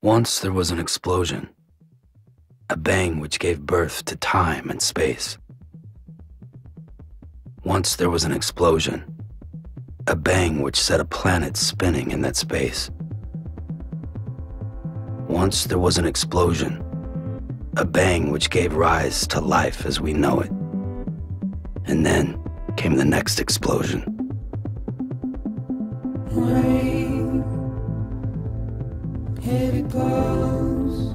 Once there was an explosion, a bang which gave birth to time and space. Once there was an explosion, a bang which set a planet spinning in that space. Once there was an explosion, a bang which gave rise to life as we know it. And then came the next explosion. Rain, heavy clothes,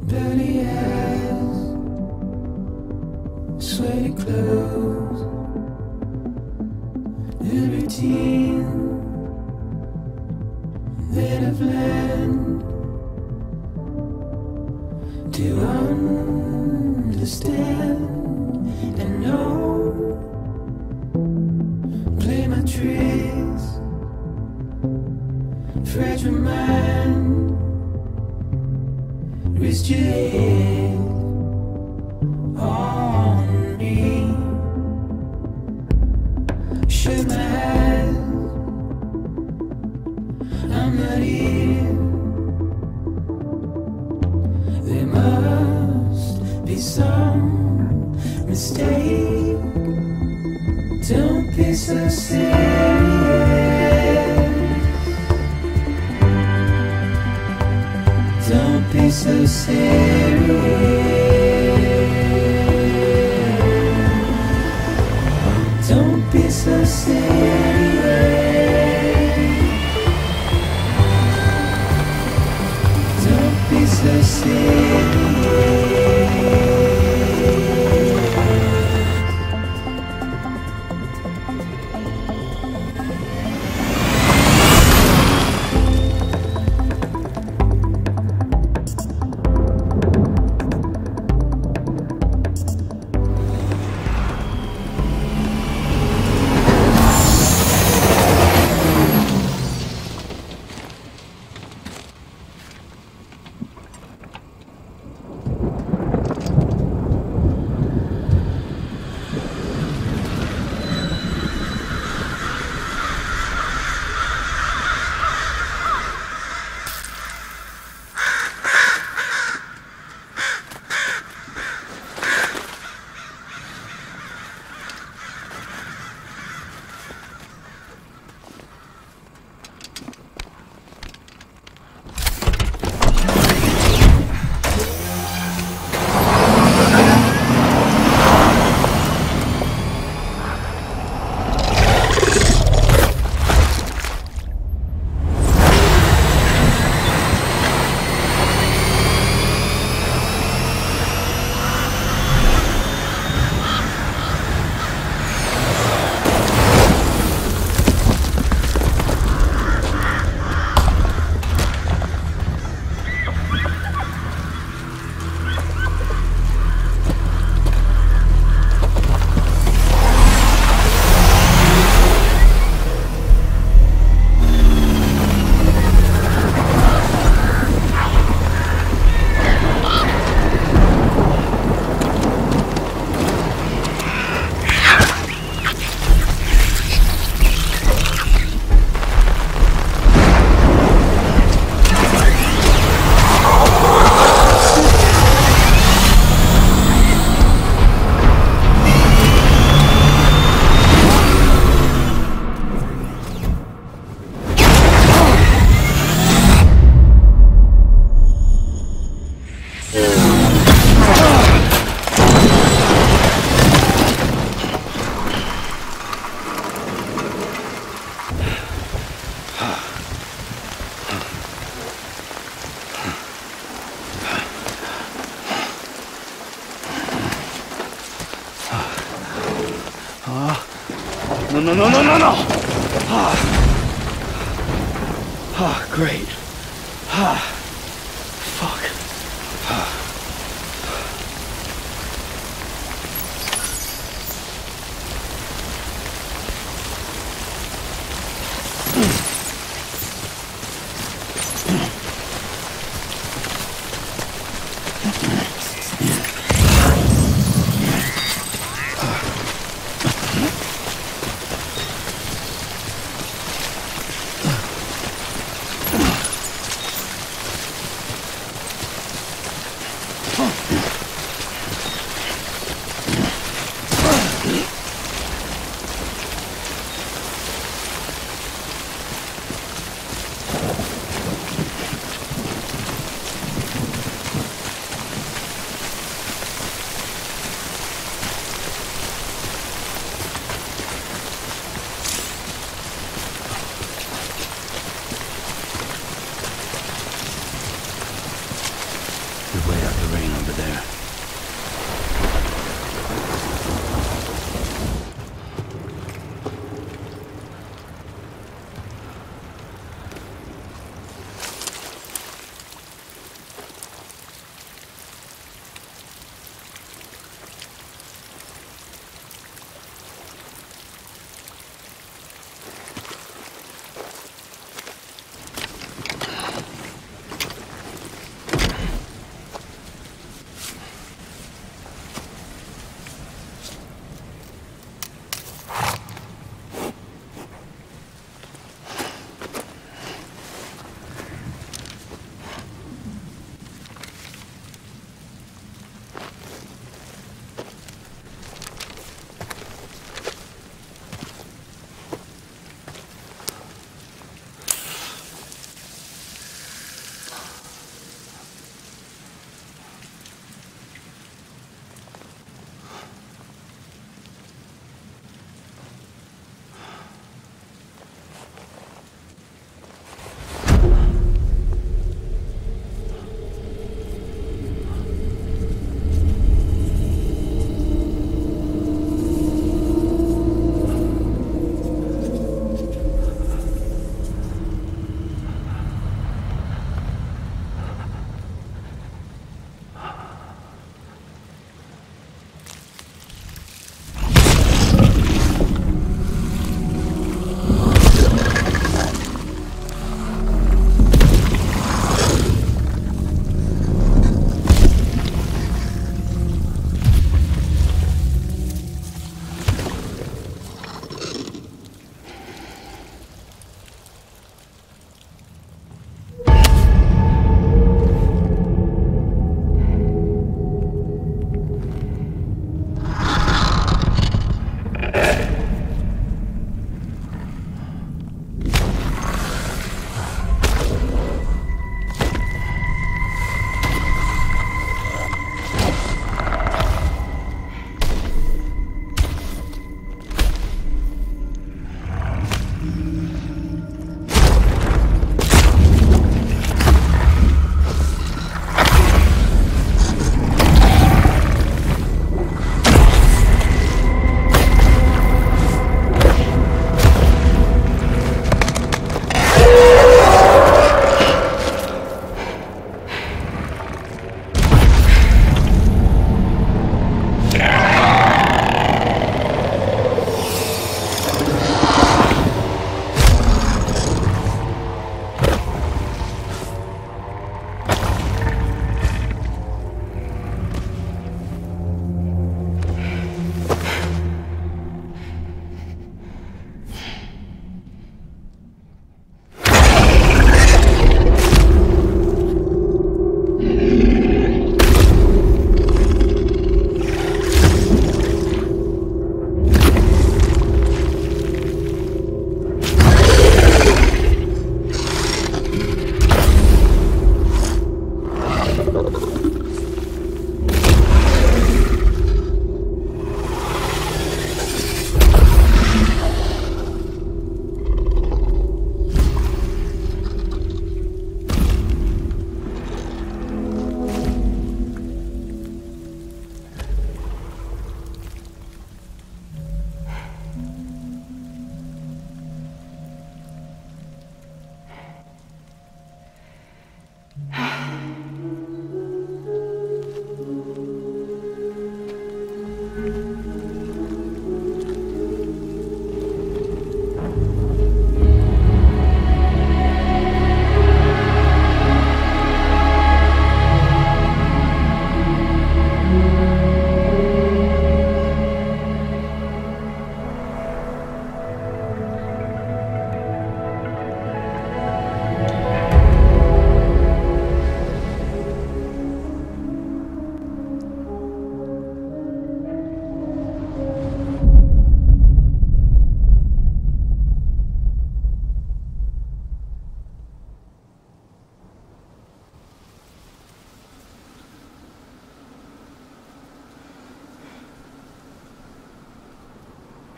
dirty eyes, sweaty clothes, a routine that I've learned to understand and know. Play my tricks, fragile mind, risk your head on me. Shut my eyes, I'm not here. There must be some mistake. Don't be so serious. Don't be so serious. Don't be so serious. Don't be so serious. No. Great. Fuck.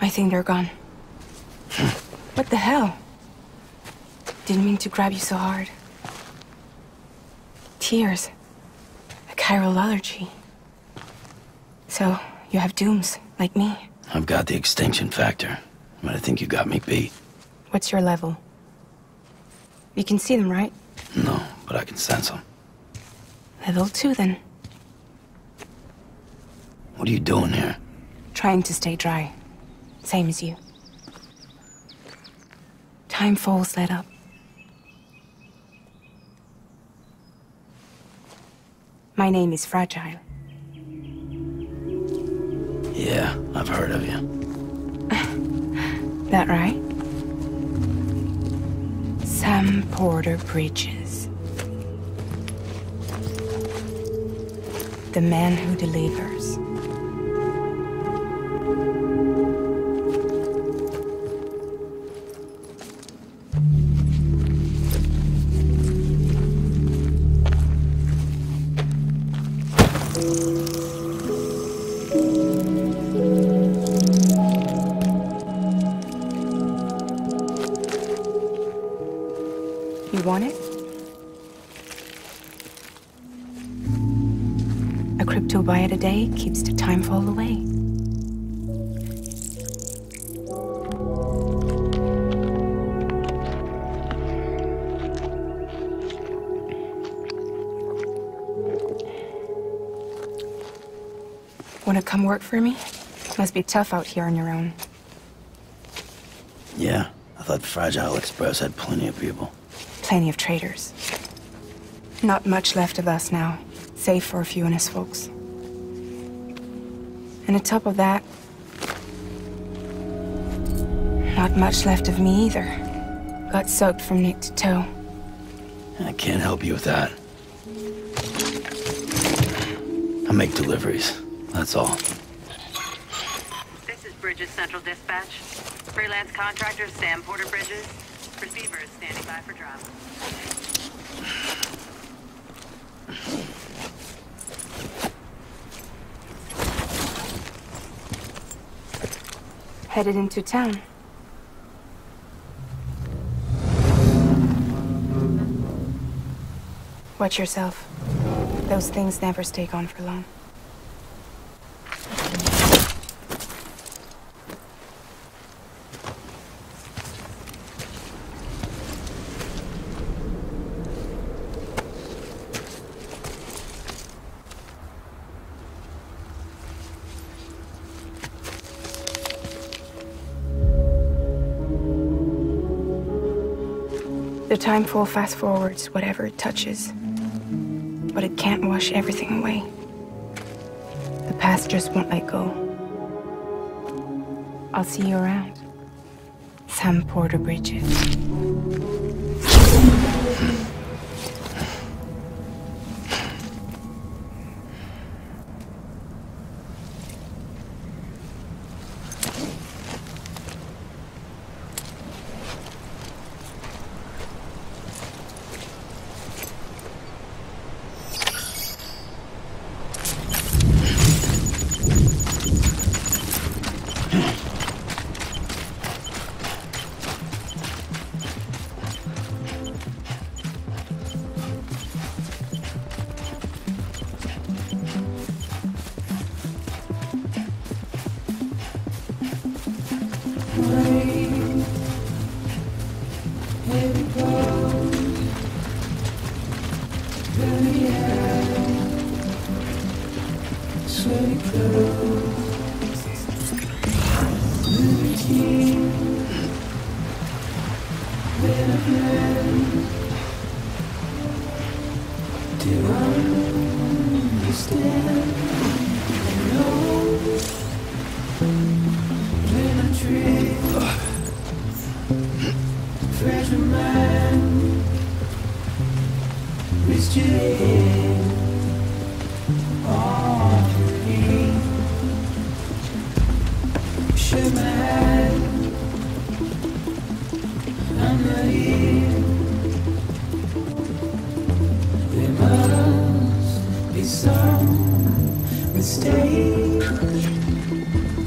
I think they're gone. What the hell? Didn't mean to grab you so hard. Tears. A chiral allergy. So, you have dooms, like me. I've got the extinction factor, but I think you got me beat. What's your level? You can see them, right? No, but I can sense them. Level 2, then. What are you doing here? Trying to stay dry. Same as you. Time falls let up. My name is Fragile. Yeah, I've heard of you. That right? Sam Porter Bridges. The man who delivers. You want it? A crypto byte a day keeps the time fall away. Wanna come work for me? Must be tough out here on your own. Yeah, I thought Fragile Express had plenty of people. Plenty of traitors. Not much left of us now, save for a few honest folks. And on top of that, not much left of me either. Got soaked from neck to toe. I can't help you with that. I make deliveries, that's all. This is Bridges Central Dispatch. Freelance contractor Sam Porter Bridges. Receiver is standing by for drop. Headed into town. Watch yourself. Those things never stay gone for long. The timefall fast forwards whatever it touches, but it can't wash everything away. The past just won't let go. I'll see you around. Sam Porter Bridges.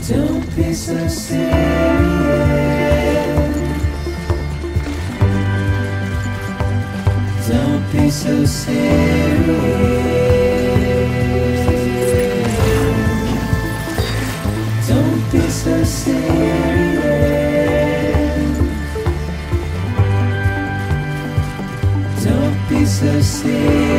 Don't be so serious. Don't be so serious. Don't be so serious. Don't be so serious.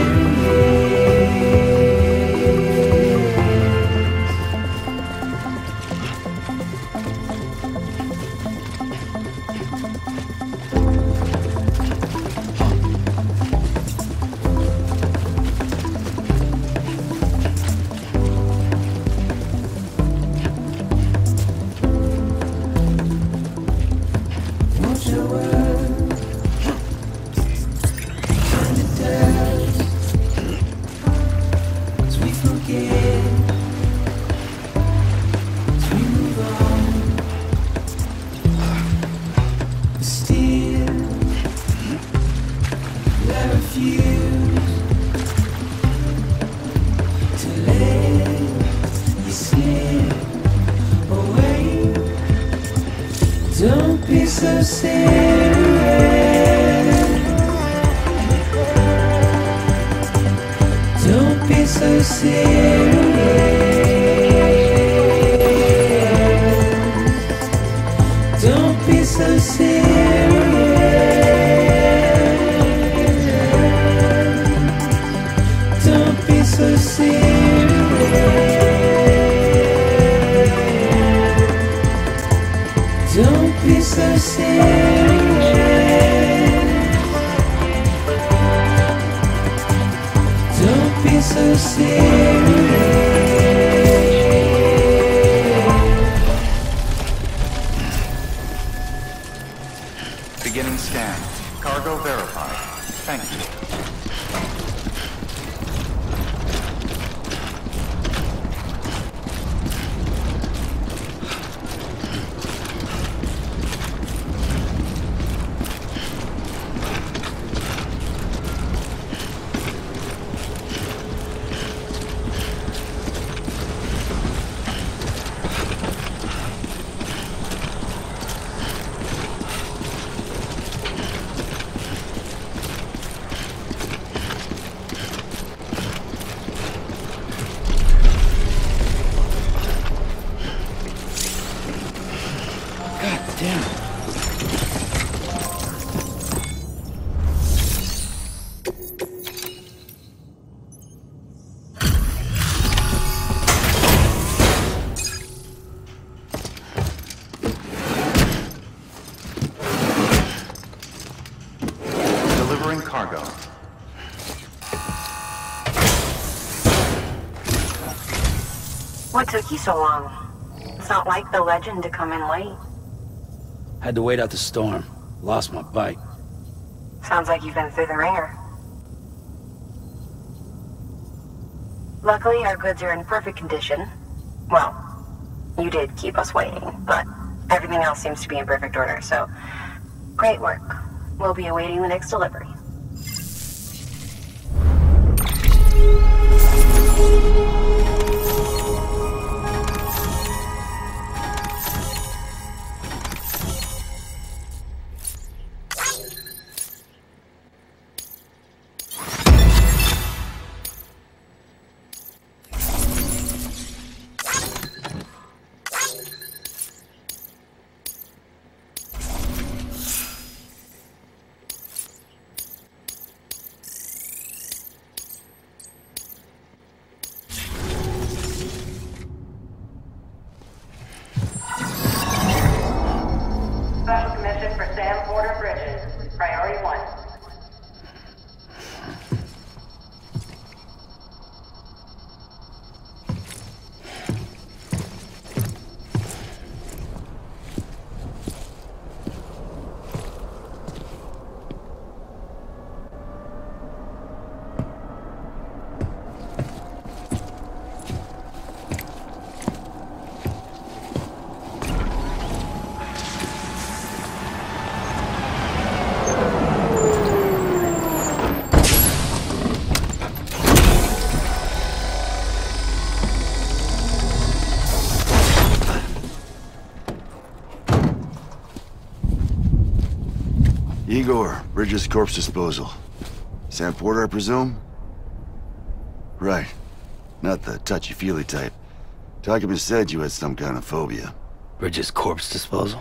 Don't be so serious. Don't be so serious. Don't be so serious. Don't be so serious. Don't be so serious. Don't be so serious. Beginning scan. Cargo verified. Thank you. Delivering cargo. What took you so long? It's not like the legend to come in late. Had to wait out the storm. Lost my bike. Sounds like you've been through the ringer. Luckily, our goods are in perfect condition. Well, you did keep us waiting, but everything else seems to be in perfect order, so great work. We'll be awaiting the next delivery. Special commission for Sam Porter Bridges. Priority 1. Sure, Bridges corpse disposal. Sam Porter, I presume? Right. Not the touchy-feely type. Document said you had some kind of phobia. Bridges corpse disposal?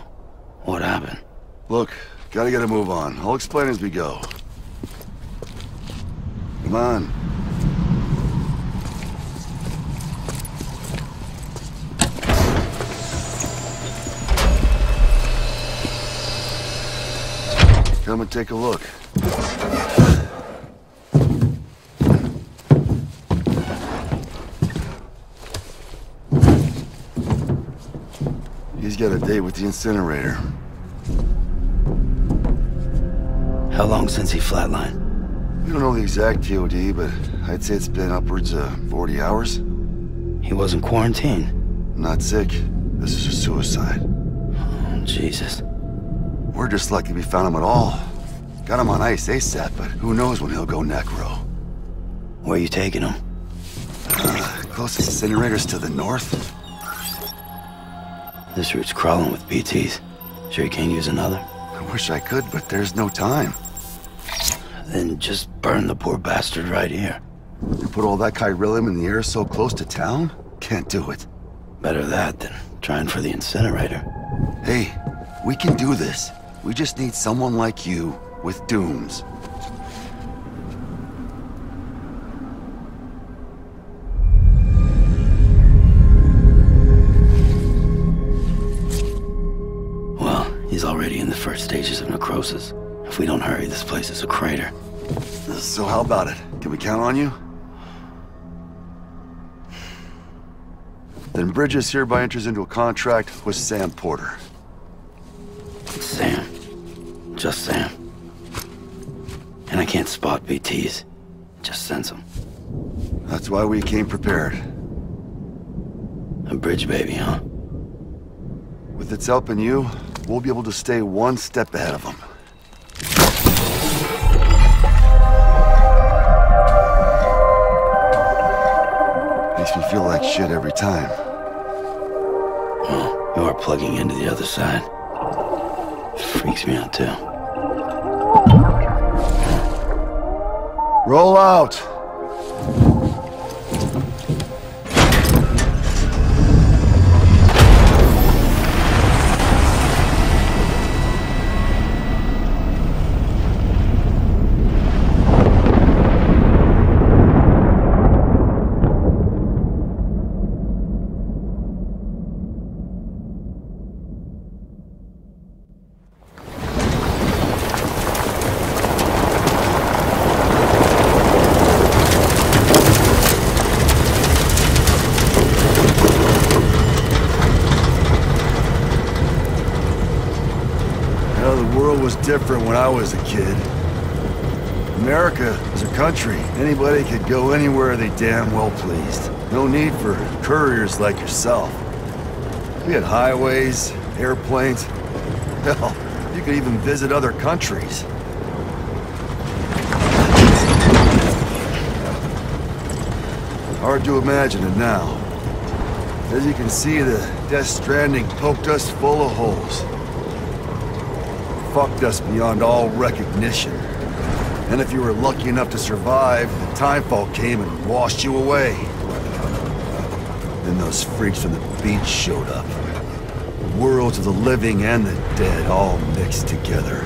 What happened? Look, gotta get a move on. I'll explain as we go. Come on. Come and take a look. He's got a date with the incinerator. How long since he flatlined? We don't know the exact TOD, but I'd say it's been upwards of 40 hours. He wasn't quarantined. Not sick. This is a suicide. Oh, Jesus. We're just lucky we found him at all. Got him on ice ASAP, but who knows when he'll go necro. Where are you taking him? Closest incinerator's to the north. This route's crawling with BTs. Sure you can't use another? I wish I could, but there's no time. Then just burn the poor bastard right here. You put all that chiralium in the air so close to town? Can't do it. Better that than trying for the incinerator. Hey, we can do this. We just need someone like you with dooms. Well, he's already in the first stages of necrosis. If we don't hurry, this place is a crater. So how about it? Can we count on you? Then Bridges hereby enters into a contract with Sam Porter. Sam. Just Sam. And I can't spot BTs. Just sense them. That's why we came prepared. A bridge baby, huh? With its help and you, we'll be able to stay one step ahead of them. Makes me feel like shit every time. Well, you are plugging into the other side. Freaks me out, too. Roll out! Different when I was a kid. America was a country. Anybody could go anywhere they damn well pleased. No need for couriers like yourself. We had highways, airplanes. Hell, you could even visit other countries. Hard to imagine it now. As you can see, the Death Stranding poked us full of holes. Fucked us beyond all recognition. And if you were lucky enough to survive, the timefall came and washed you away. Then those freaks from the beach showed up. Worlds of the living and the dead all mixed together.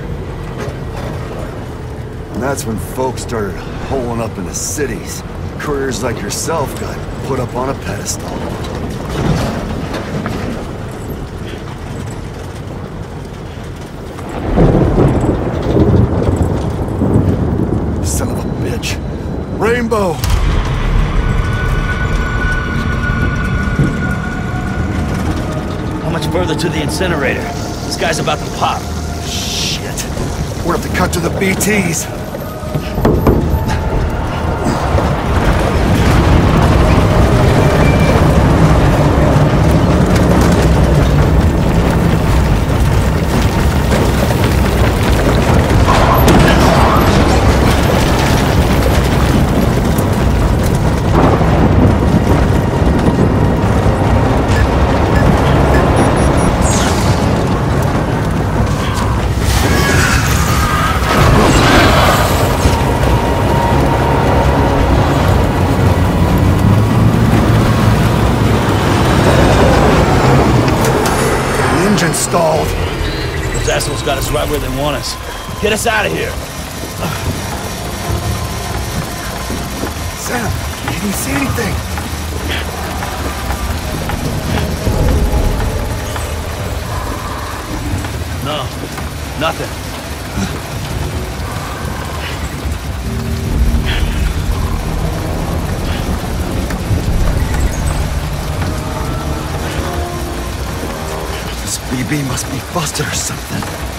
And that's when folks started holing up in the cities. Couriers like yourself got put up on a pedestal. Rainbow! How much further to the incinerator? This guy's about to pop. Shit. We're gonna have to cut to the BTs. stalled. Those assholes got us right where they want us. Get us out of here. Sam, can you see anything? No, nothing. This BB must be busted or something.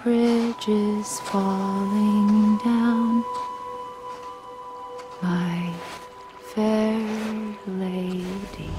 bridges falling down, my fair lady.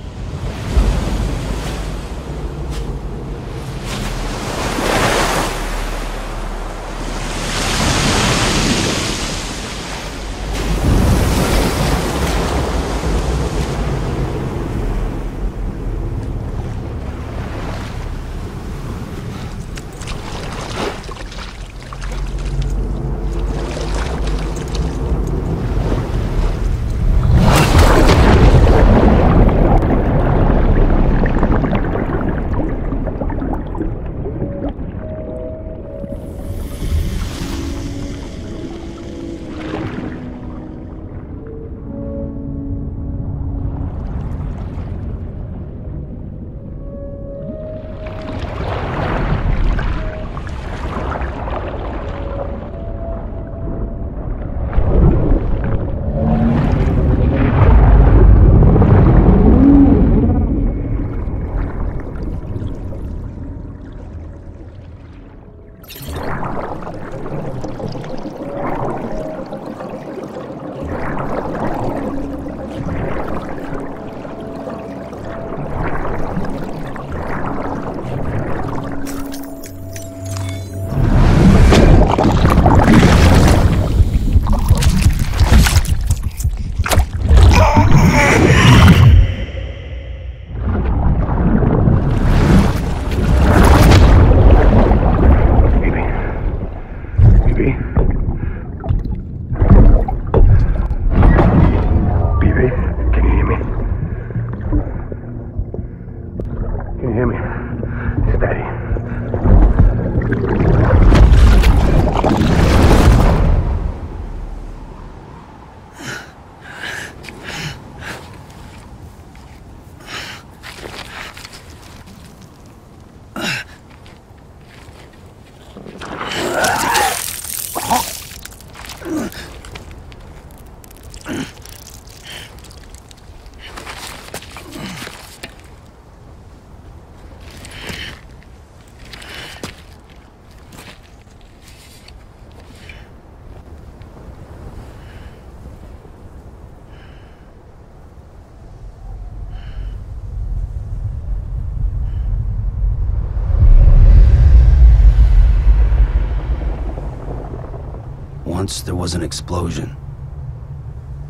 Once there was an explosion.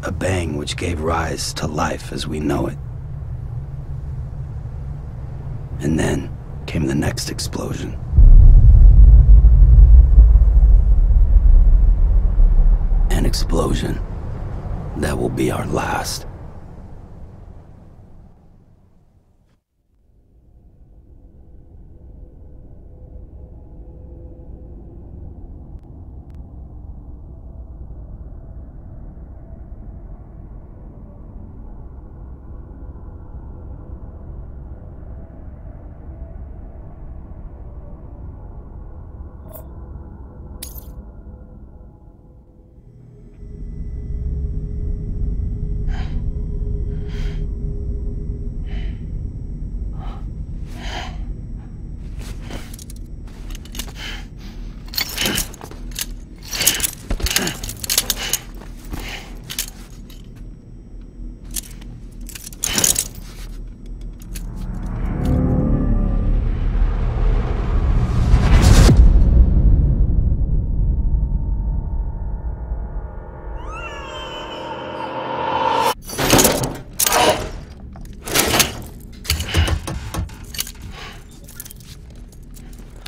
A bang which gave rise to life as we know it. And then came the next explosion. An explosion that will be our last.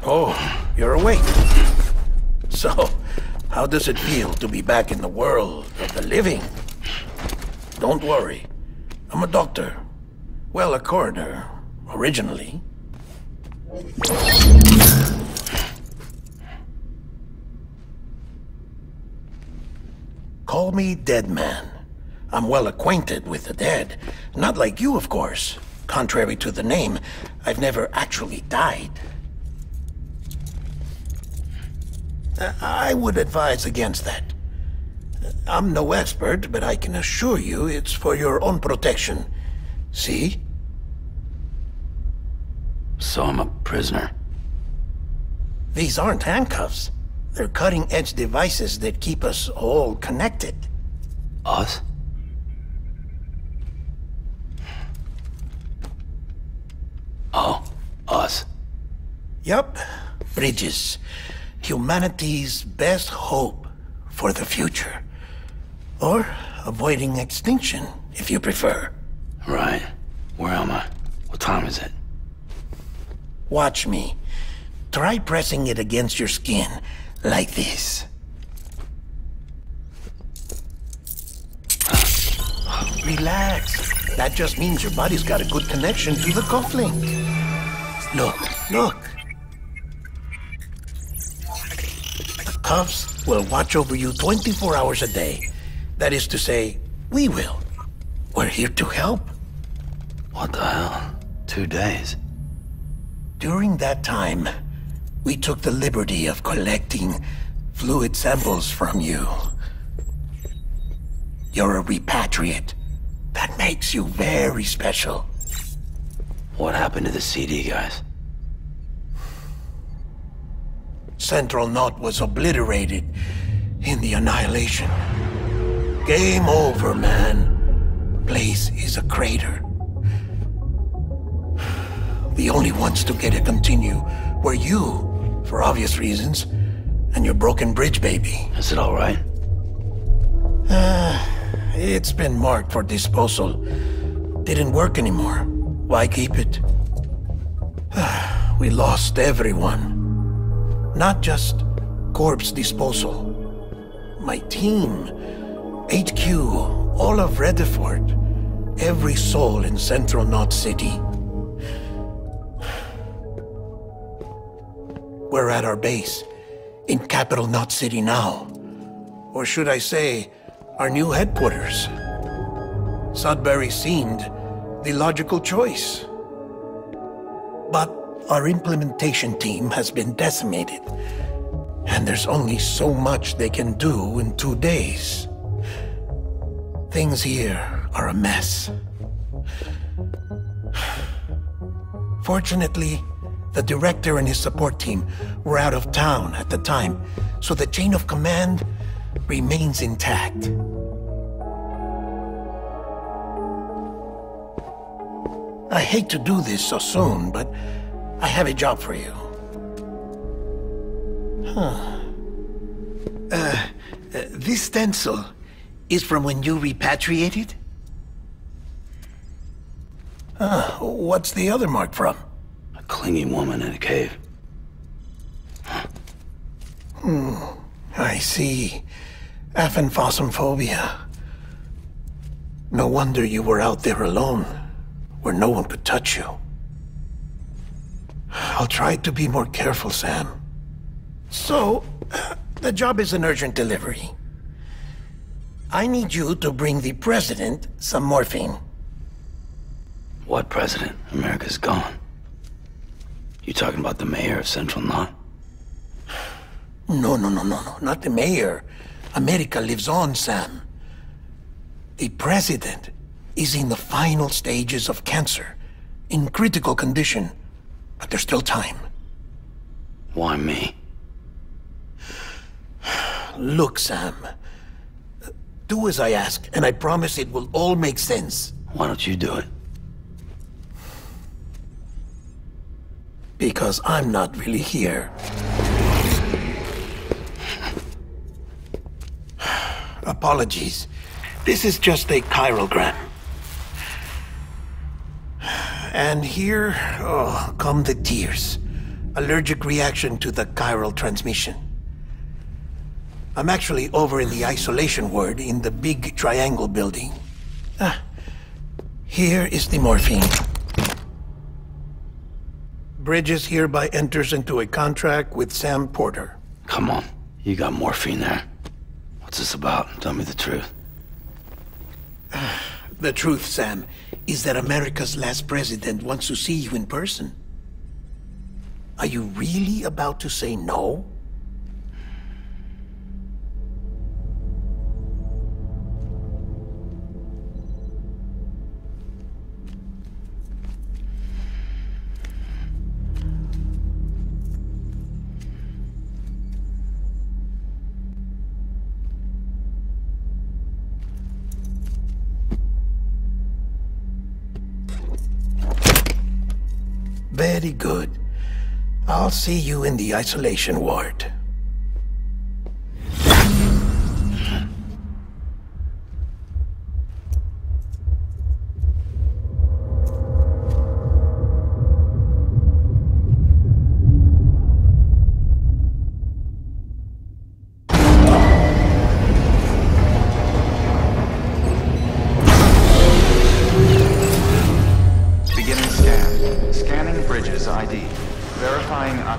Oh, you're awake. So, how does it feel to be back in the world of the living? Don't worry. I'm a doctor. Well, a coroner, originally. Call me Dead Man. I'm well acquainted with the dead. Not like you, of course. Contrary to the name, I've never actually died. I would advise against that. I'm no expert, but I can assure you it's for your own protection. See? So I'm a prisoner. These aren't handcuffs. They're cutting-edge devices that keep us all connected. Us? Oh, us. Yup. Bridges. Humanity's best hope for the future. Or avoiding extinction, if you prefer. Right. Where am I? What time is it? Watch me. Try pressing it against your skin, like this. Relax. That just means your body's got a good connection to the cufflink. Look, look. The cuffs will watch over you 24 hours a day. That is to say, we will. We're here to help. What the hell? 2 days? During that time, we took the liberty of collecting fluid samples from you. You're a repatriate. That makes you very special. What happened to the CD guys? Central Knot was obliterated in the Annihilation. Game over, man. Place is a crater. The only ones to get to continue were you, for obvious reasons, and your broken bridge baby. Is it all right? It's been marked for disposal. Didn't work anymore. Why keep it? We lost everyone. Not just corpse disposal. My team, HQ, all of Redefort, every soul in Central Knot City. We're at our base, in Capital Knot City now. Or should I say, our new headquarters. Sudbury seemed the logical choice. But our implementation team has been decimated, and there's only so much they can do in 2 days. Things here are a mess. Fortunately, the director and his support team were out of town at the time, so the chain of command remains intact. I hate to do this so soon, but I have a job for you. This stencil is from when you repatriated? What's the other mark from? A clingy woman in a cave. I see. Aphanphosmphobia. No wonder you were out there alone, where no one could touch you. I'll try to be more careful, Sam. So, the job is an urgent delivery. I need you to bring the president some morphine. What president? America's gone. You talking about the mayor of Central Knot? No, not the mayor. America lives on, Sam. The president is in the final stages of cancer, in critical condition, but there's still time. Why me? Look, Sam. Do as I ask, and I promise it will all make sense. Why don't you do it? Because I'm not really here. Apologies. This is just a chiralgram. And here, come the tears. Allergic reaction to the chiral transmission. I'm actually over in the isolation ward in the big triangle building. Here is the morphine. Bridges hereby enters into a contract with Sam Porter. Come on. You got morphine there. What's this about? Tell me the truth. The truth, Sam, is that America's last president wants to see you in person. Are you really about to say no? Very good. I'll see you in the isolation ward.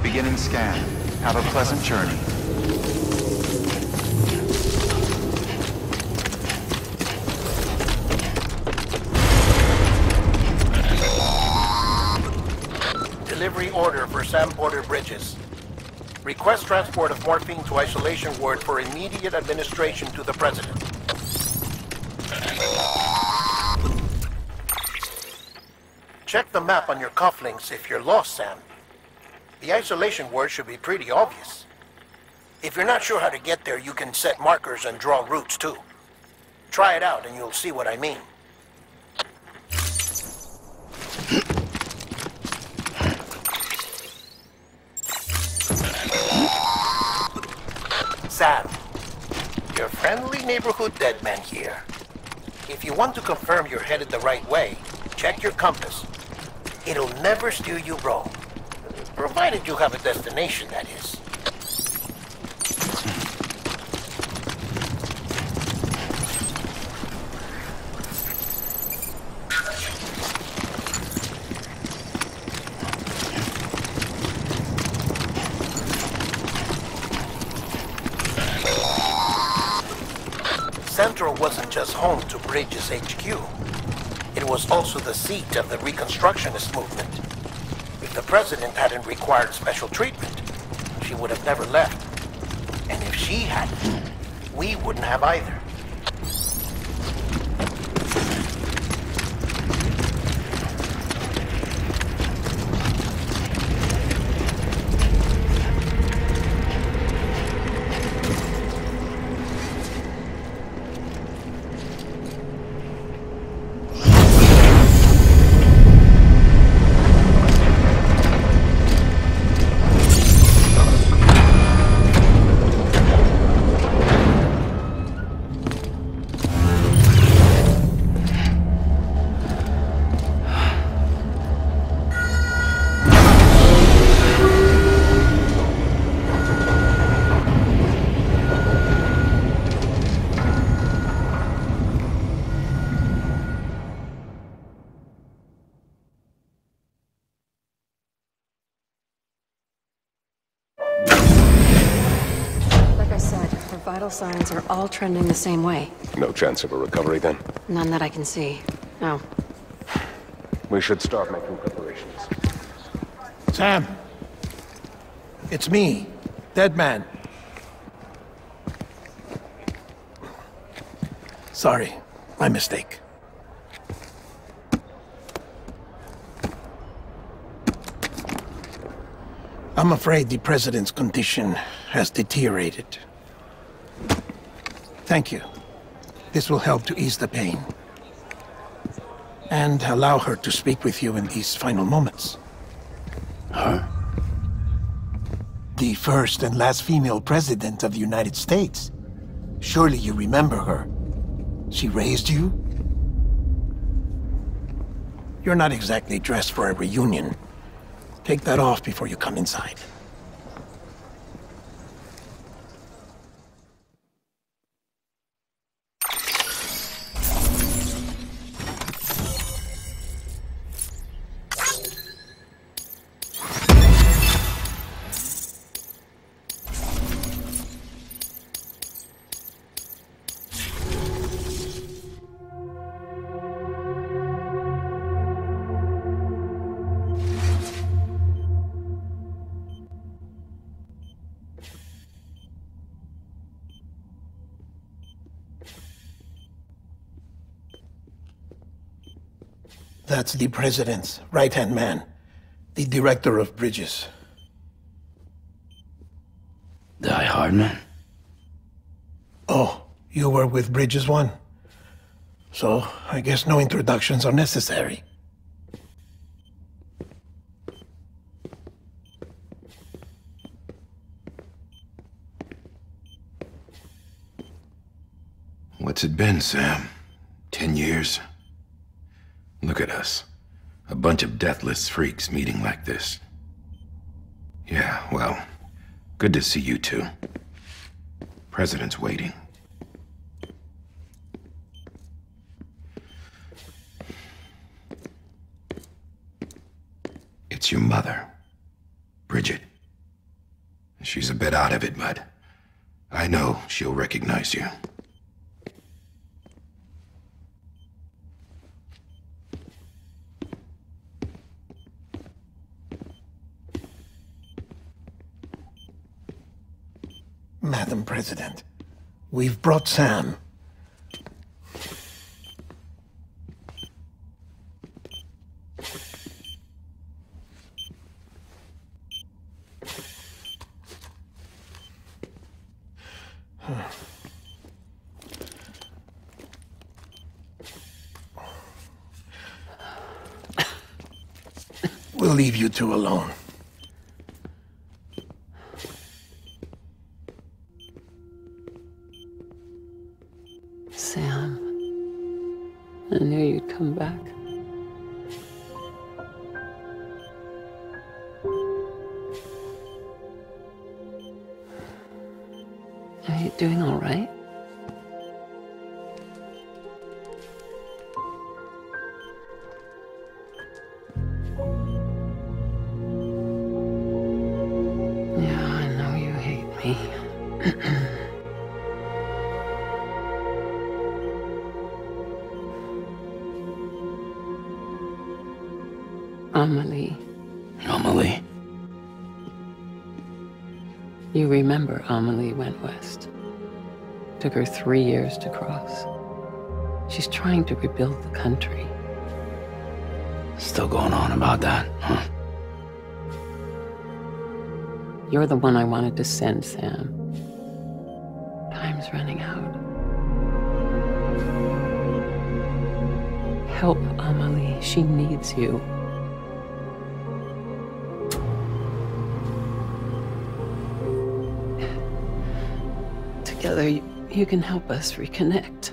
Beginning scan. Have a pleasant journey. Delivery order for Sam Porter Bridges. Request transport of morphine to isolation ward for immediate administration to the president. Check the map on your cufflinks if you're lost, Sam. The isolation word should be pretty obvious. If you're not sure how to get there, you can set markers and draw routes too. Try it out and you'll see what I mean. Sam, your friendly neighborhood dead man here. If you want to confirm you're headed the right way, check your compass. It'll never steer you wrong. Provided you have a destination, that is. Central wasn't just home to Bridges HQ. It was also the seat of the Reconstructionist movement. If the president hadn't required special treatment, she would have never left. And if she hadn't, we wouldn't have either. vital signs are all trending the same way. No chance of a recovery then? None that I can see. No. We should start making preparations. Sam! It's me, Dead Man. Sorry, my mistake. I'm afraid the President's condition has deteriorated. Thank you. This will help to ease the pain. And allow her to speak with you in these final moments. Her? The first and last female president of the United States. Surely you remember her. She raised you? You're not exactly dressed for a reunion. Take that off before you come inside. That's the President's right-hand man, the Director of Bridges. Die Hardman? Oh, you were with Bridges 1? So, I guess no introductions are necessary. What's it been, Sam? 10 years? Look at us. A bunch of deathless freaks meeting like this. Yeah, well, good to see you two. President's waiting. It's your mother, Bridget. She's a bit out of it, but I know she'll recognize you. Madam President, we've brought Sam. We'll leave you two alone. Sam, I knew you'd come back. Are you doing all right? Yeah, I know you hate me. Amelie. Amelie? You remember Amelie went west. Took her 3 years to cross. She's trying to rebuild the country. Still going on about that, huh? You're the one I wanted to send, Sam. Time's running out. Help Amelie. She needs you. Together, you can help us reconnect.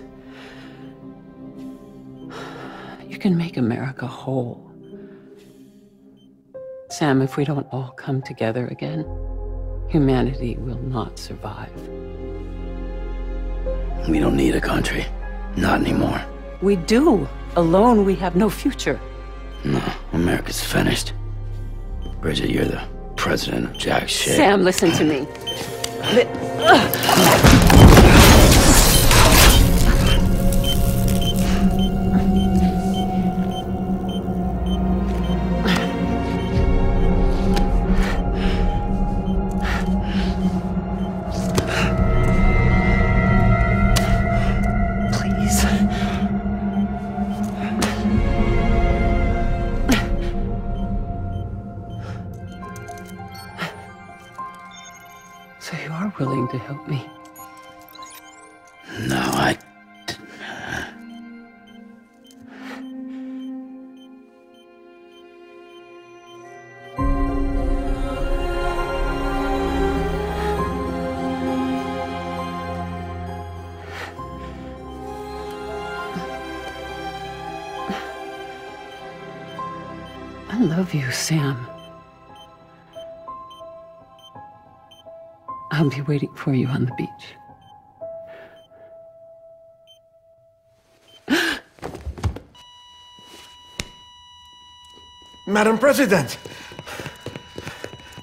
You can make America whole. Sam, if we don't all come together again, humanity will not survive. We don't need a country. Not anymore. We do. Alone, we have no future. No, America's finished. Bridget, you're the president of jack shit. Sam, listen to me. So you are willing to help me? No, I I love you, Sam. I'll be waiting for you on the beach. Madam President!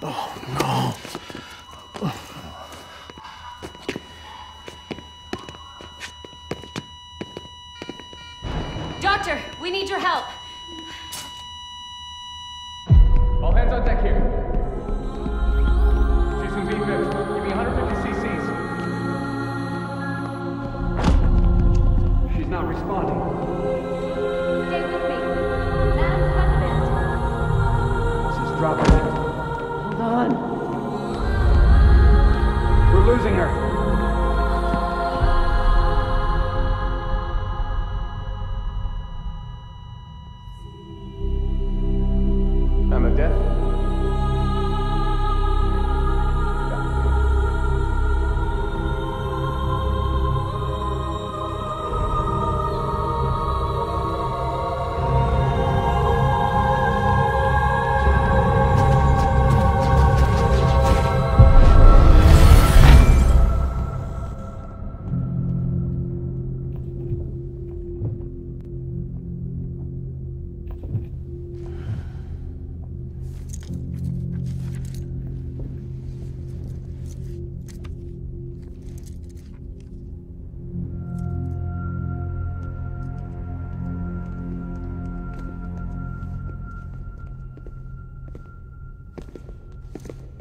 Oh, no. Doctor, we need your help. All hands on deck here. She's in V-Viv. Give me 150 cc's. She's not responding. Stay with me. Madam President. This is dropping. Hold on. We're losing her. I'm a death.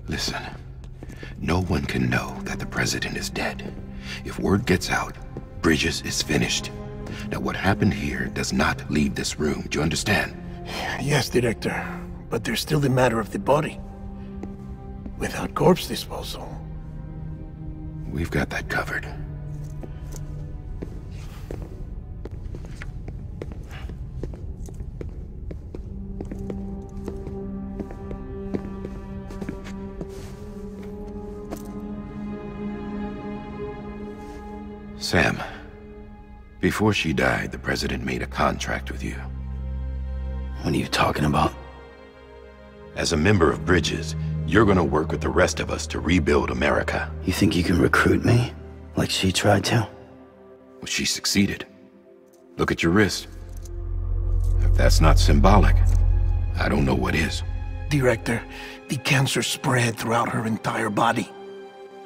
Listen, no one can know that the president is dead. If word gets out, Bridges is finished. Now, what happened here does not leave this room. Do you understand? Yes, Director. But there's still the matter of the body. Without corpse disposal. We've got that covered. Sam, before she died, the president made a contract with you. What are you talking about? As a member of Bridges, you're gonna work with the rest of us to rebuild America. You think you can recruit me? Like she tried to? Well, she succeeded. Look at your wrist. If that's not symbolic, I don't know what is. Director, the cancer spread throughout her entire body.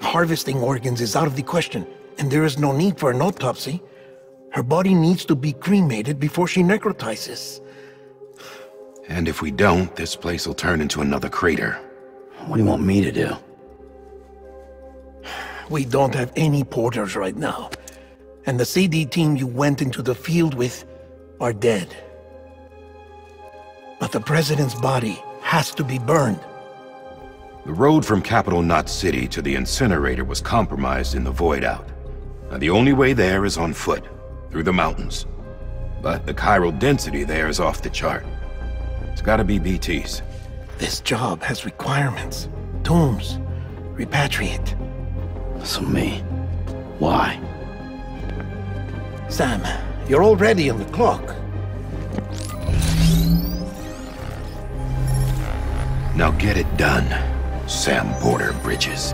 Harvesting organs is out of the question, and there is no need for an autopsy. Her body needs to be cremated before she necrotizes. And if we don't, this place will turn into another crater. What do you want me to do? We don't have any porters right now. And the CD team you went into the field with are dead. But the president's body has to be burned. The road from Capital Knot City to the incinerator was compromised in the void out. Now, the only way there is on foot, through the mountains. But the chiral density there is off the chart. It's gotta be BTs. This job has requirements. Tombs. Repatriate. So me? Why? Sam, you're already on the clock. Now get it done, Sam Porter Bridges.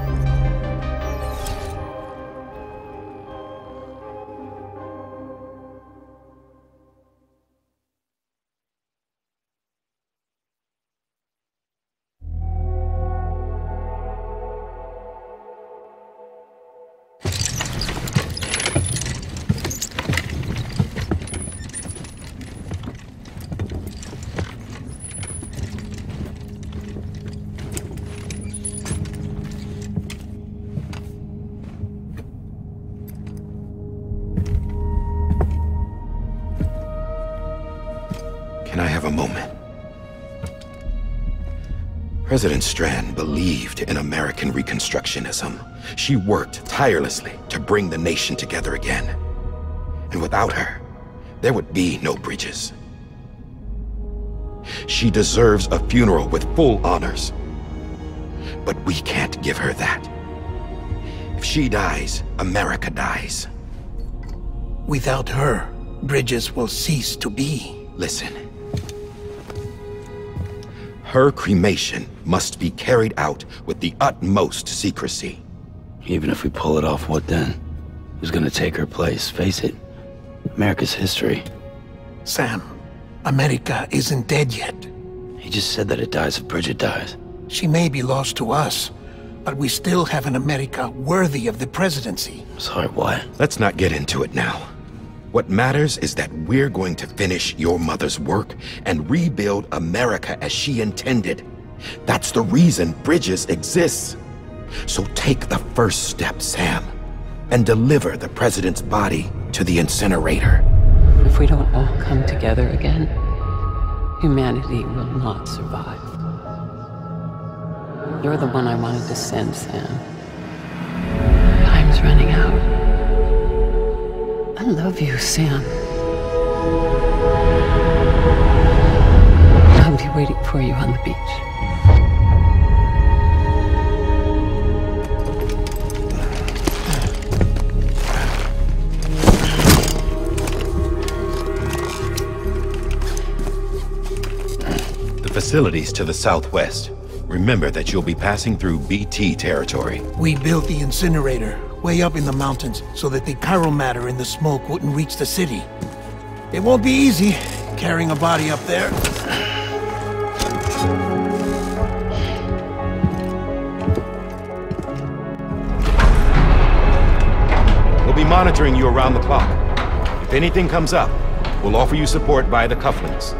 Can I have a moment? President Strand believed in American Reconstructionism. She worked tirelessly to bring the nation together again. And without her, there would be no bridges. She deserves a funeral with full honors. But we can't give her that. If she dies, America dies. Without her, bridges will cease to be. Listen. Her cremation must be carried out with the utmost secrecy. Even if we pull it off, what then? Who's gonna take her place? Face it, America's history. Sam, America isn't dead yet. He just said that it dies if Bridget dies. She may be lost to us, but we still have an America worthy of the presidency. Sorry, what? Let's not get into it now. What matters is that we're going to finish your mother's work and rebuild America as she intended. That's the reason Bridges exists. So take the first step, Sam, and deliver the president's body to the incinerator. If we don't all come together again, humanity will not survive. You're the one I wanted to send, Sam. Time's running out. I love you, Sam. I'll be waiting for you on the beach. The facilities to the southwest. Remember that you'll be passing through BT territory. We built the incinerator way up in the mountains so that the chiral matter in the smoke wouldn't reach the city. It won't be easy carrying a body up there. We'll be monitoring you around the clock. If anything comes up, we'll offer you support via the cufflinks.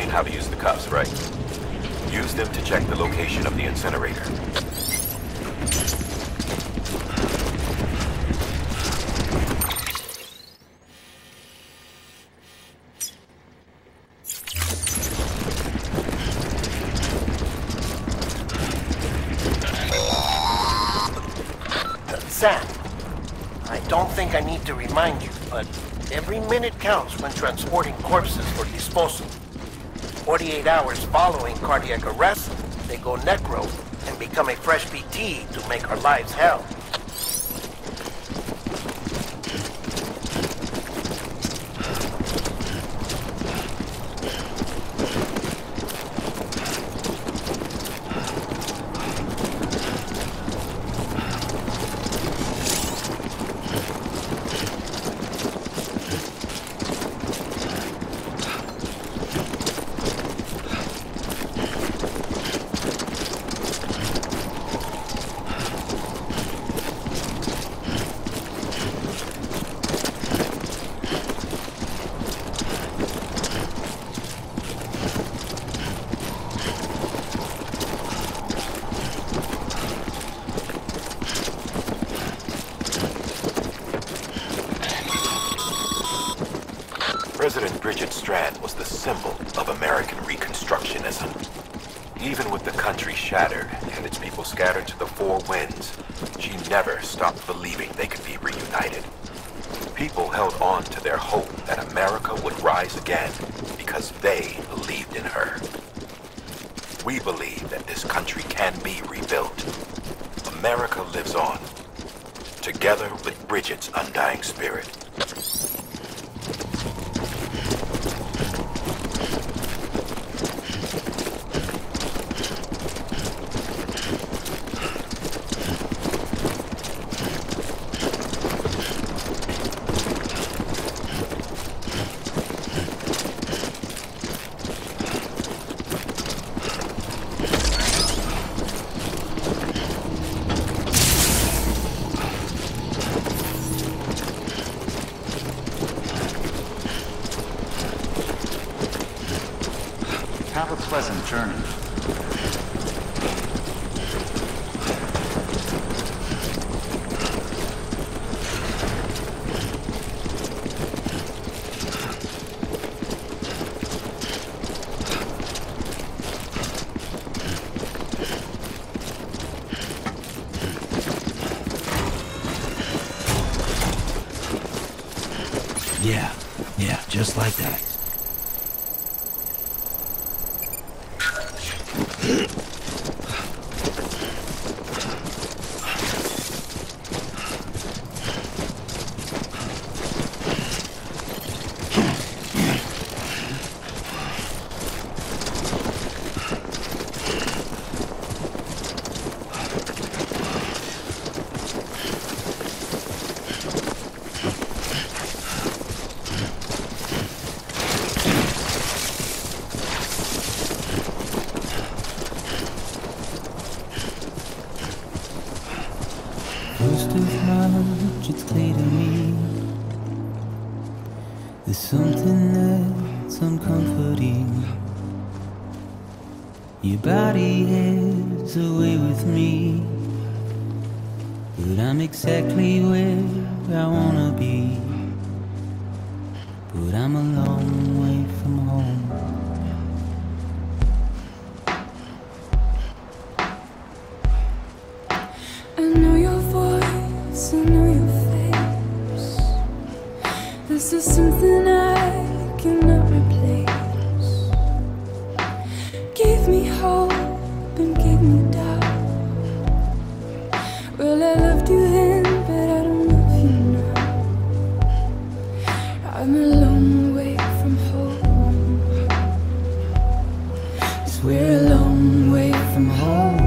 How to use the cuffs, right? Use them to check the location of the incinerator. Sam, I don't think I need to remind you, but every minute counts when transporting corpses for disposal. 48 hours following cardiac arrest, they go necro and become a fresh BT to make our lives hell. President Bridget Strand was the symbol of American Reconstructionism. Even with the country shattered and its people scattered to the four winds, she never stopped believing they could be reunited. People held on to their hope that America would rise again because they believed in her. We believe that this country can be rebuilt. America lives on, together with Bridget's undying spirit. a pleasant journey. Yeah, just like that. First of March, it's clear to me there's something that's uncomforting. Your body heads away with me, but I'm exactly where I wanna be. But I'm a long way from home. I know your voice, I know your face. This is something I cannot replace. Gave me hope and gave me doubt. Well, I loved you then, but I don't love you now. I'm a long way from home. 'Cause we're a long way from home.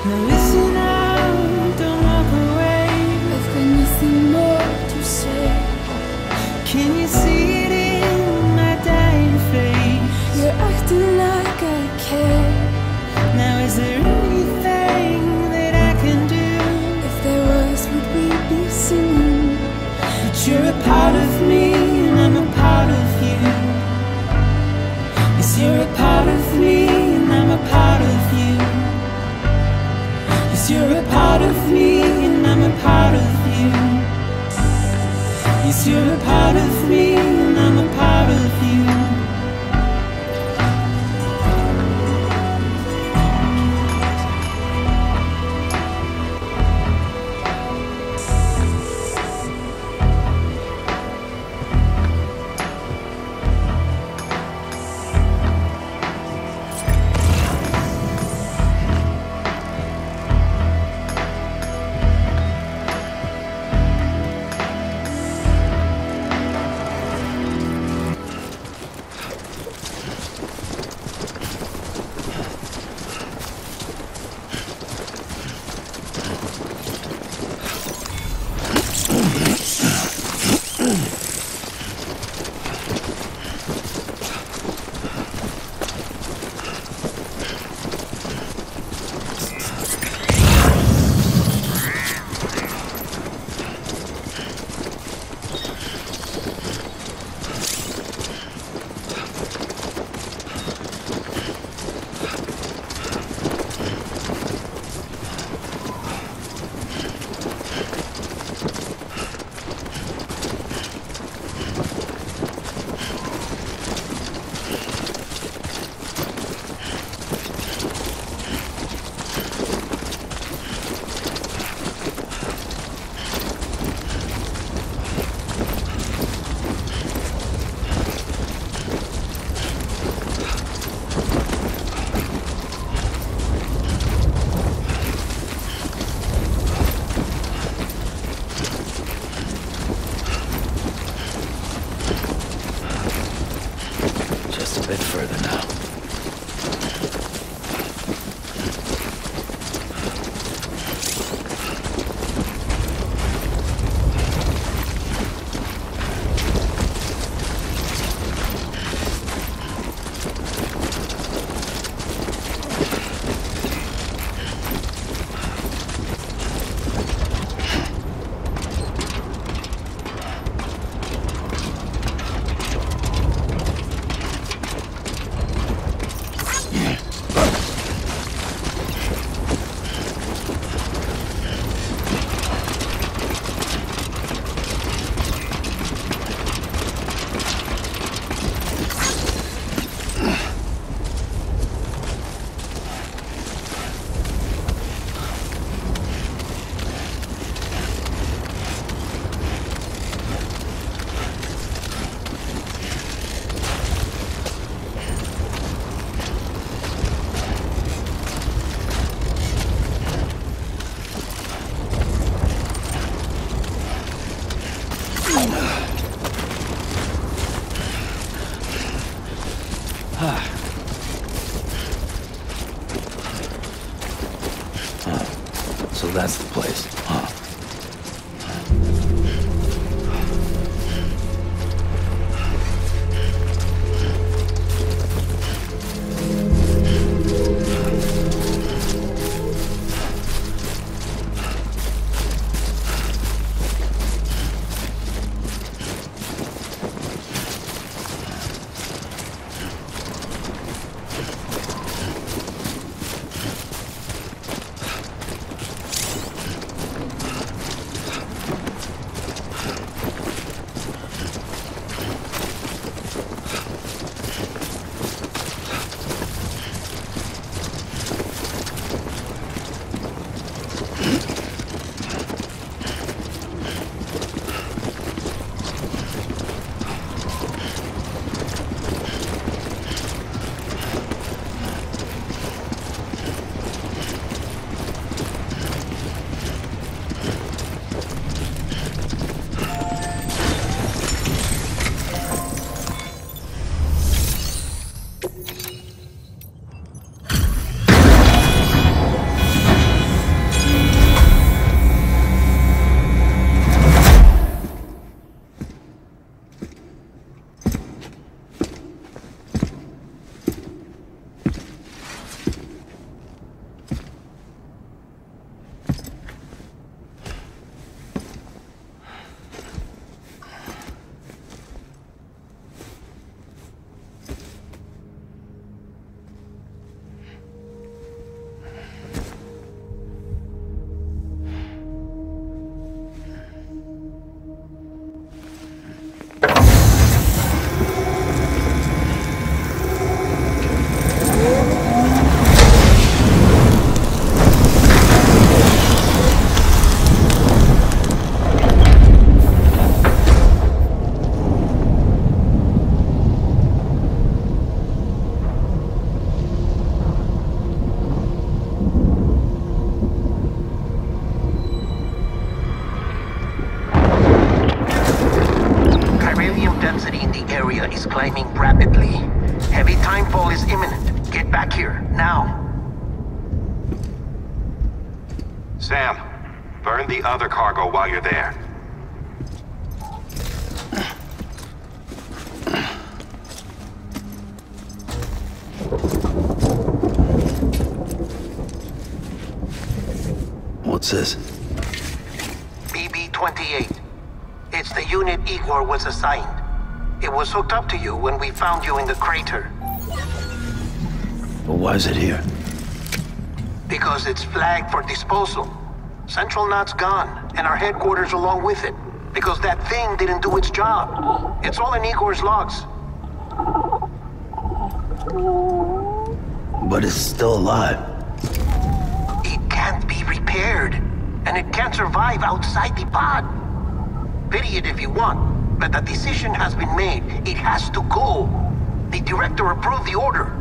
Now listen out, don't walk away. I've got nothing more to say. Can you see it in my dying face? You're acting like I care. Now is there anything that I can do? If there was, would we be singing? But you're a part of me and I'm a part of you. Yes, you're a part of me and I'm a part of you. Yes, you're a part of me and I'm a part of you. Yes, you're a part of me and I'm a part of you. a bit further now. So that's the place, huh? is climbing rapidly. Heavy timefall is imminent. Get back here, now. Sam, burn the other cargo while you're there. What's this? BB-28. It's the unit Igor was assigned. It was hooked up to you when we found you in the crater. But why is it here? Because it's flagged for disposal. Central Knot's gone, and our headquarters along with it. Because that thing didn't do its job. It's all in Igor's logs. But it's still alive. It can't be repaired, and it can't survive outside the pod. Pity it if you want, but the decision has been made. It has to go. The director approved the order.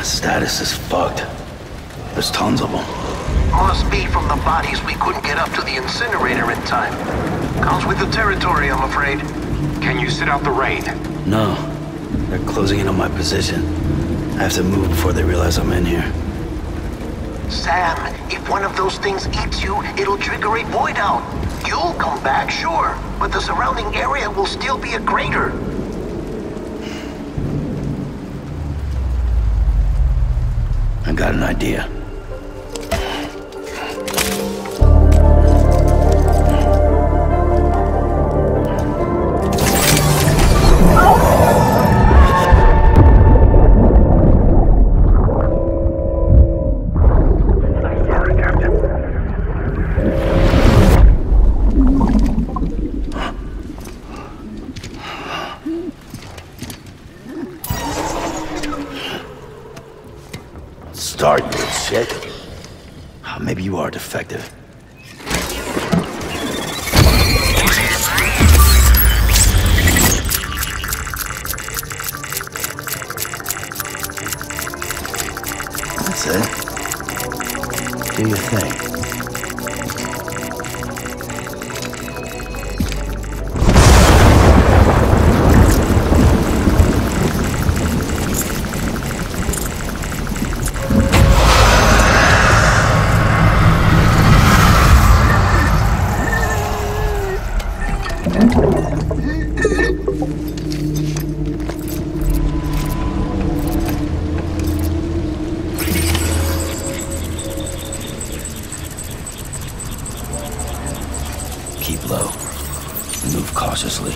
Status is fucked. There's tons of them. Must be from the bodies we couldn't get up to the incinerator in time. Comes with the territory, I'm afraid. Can you sit out the rain? No. They're closing in on my position. I have to move before they realize I'm in here. Sam, if one of those things eats you, it'll trigger a void out. You'll come back, sure, but the surrounding area will still be a crater. I got an idea. Start, you shit. Maybe you are defective. That's it. Do your thing. Keep low. Move cautiously.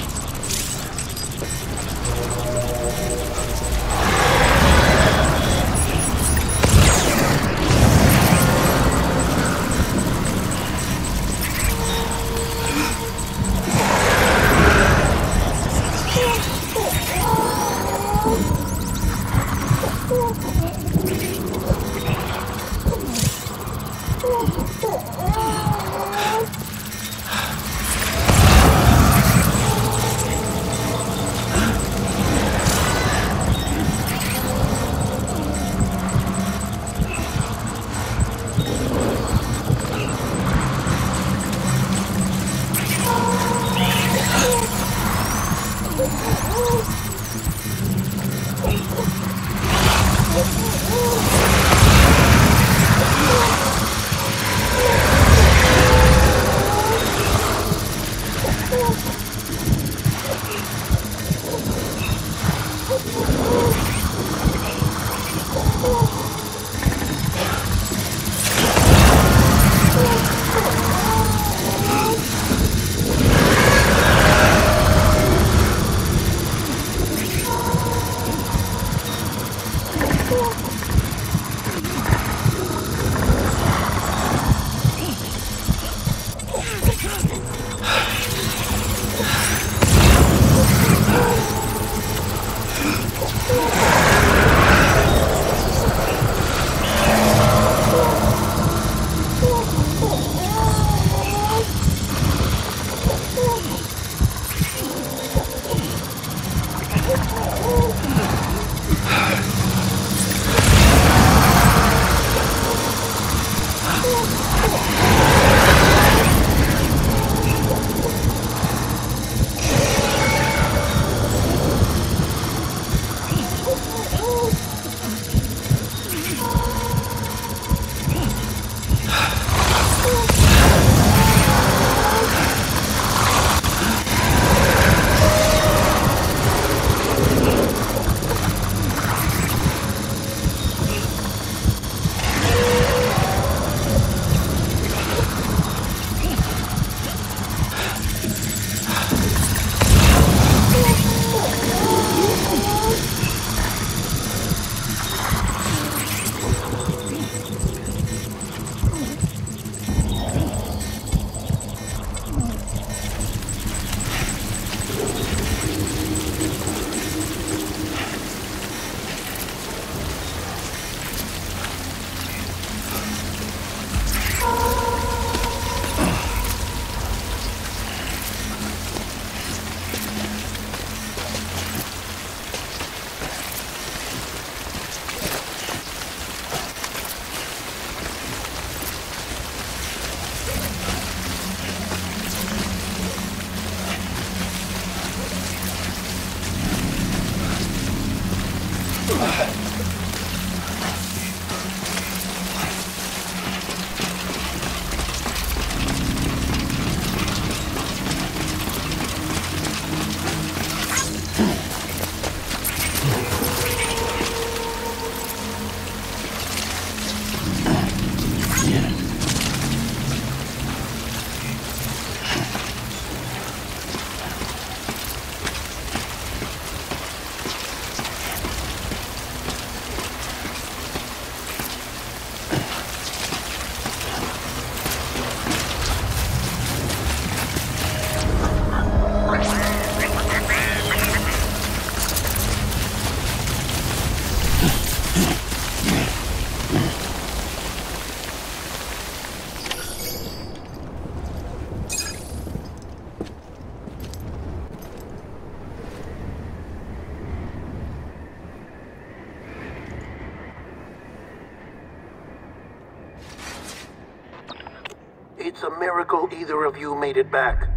It's a miracle either of you made it back.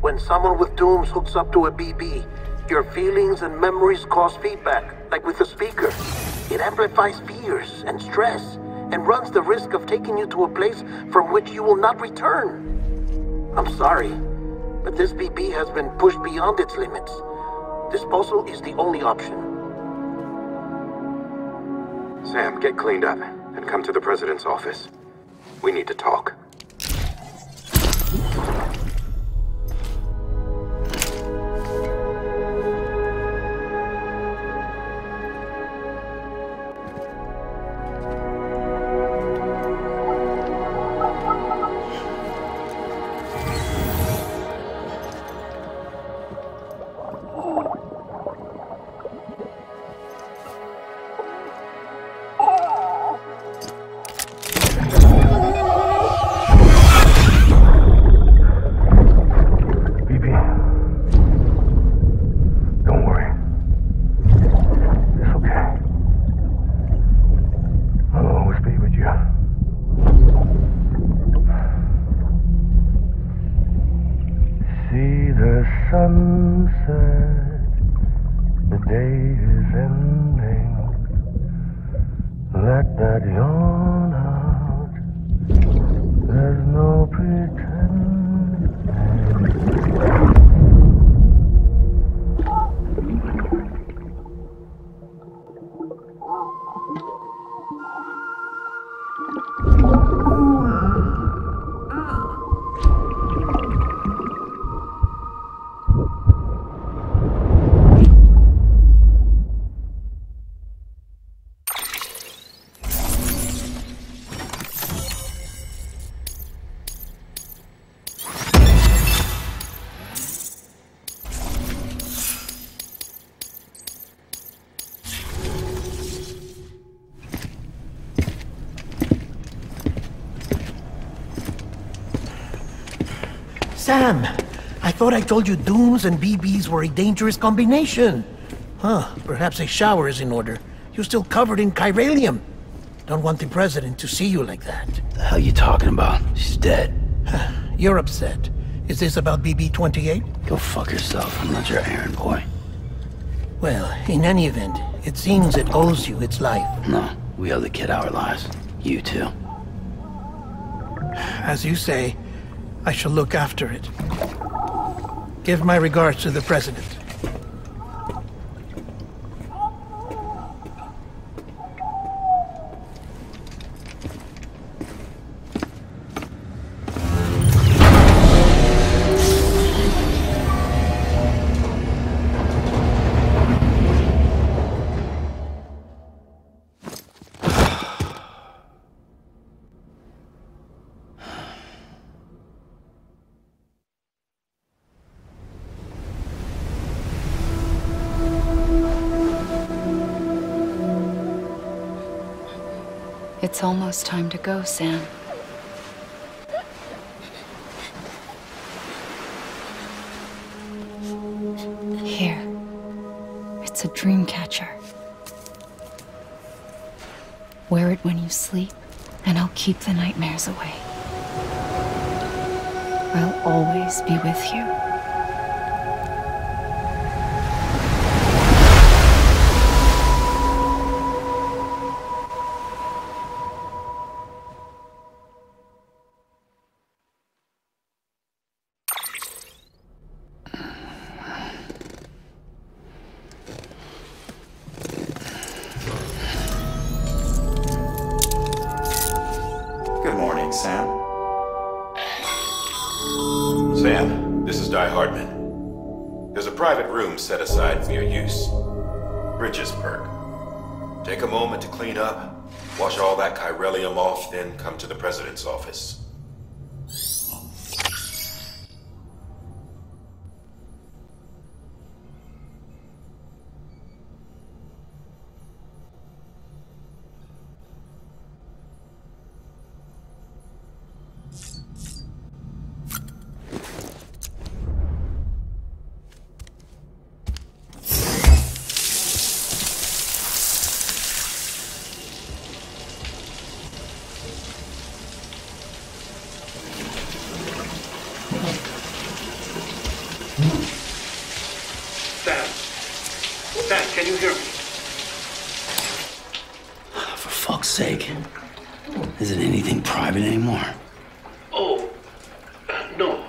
When someone with dooms hooks up to a BB, your feelings and memories cause feedback, like with a speaker. It amplifies fears and stress, and runs the risk of taking you to a place from which you will not return. I'm sorry, but this BB has been pushed beyond its limits. Disposal is the only option. Sam, get cleaned up and come to the President's office. We need to talk. Sam, I thought I told you dooms and BBs were a dangerous combination. Huh, perhaps a shower is in order. You're still covered in chiralium. Don't want the President to see you like that. The hell you talking about? She's dead. You're upset. Is this about BB-28? Go fuck yourself. I'm not your errand boy. Well, in any event, it seems it owes you its life. No, we owe the kid our lives. You too. As you say, I shall look after it. Give my regards to the President. It's almost time to go, Sam. Here. It's a dream catcher. Wear it when you sleep, and I'll keep the nightmares away. I'll always be with you. Good morning, Sam. Sam, this is Di Hardman. There's a private room set aside for your use. Bridges perk. Take a moment to clean up, wash all that chiralium off, then come to the President's office. Sam, can you hear me? For fuck's sake. Isn't anything private anymore? Oh, no.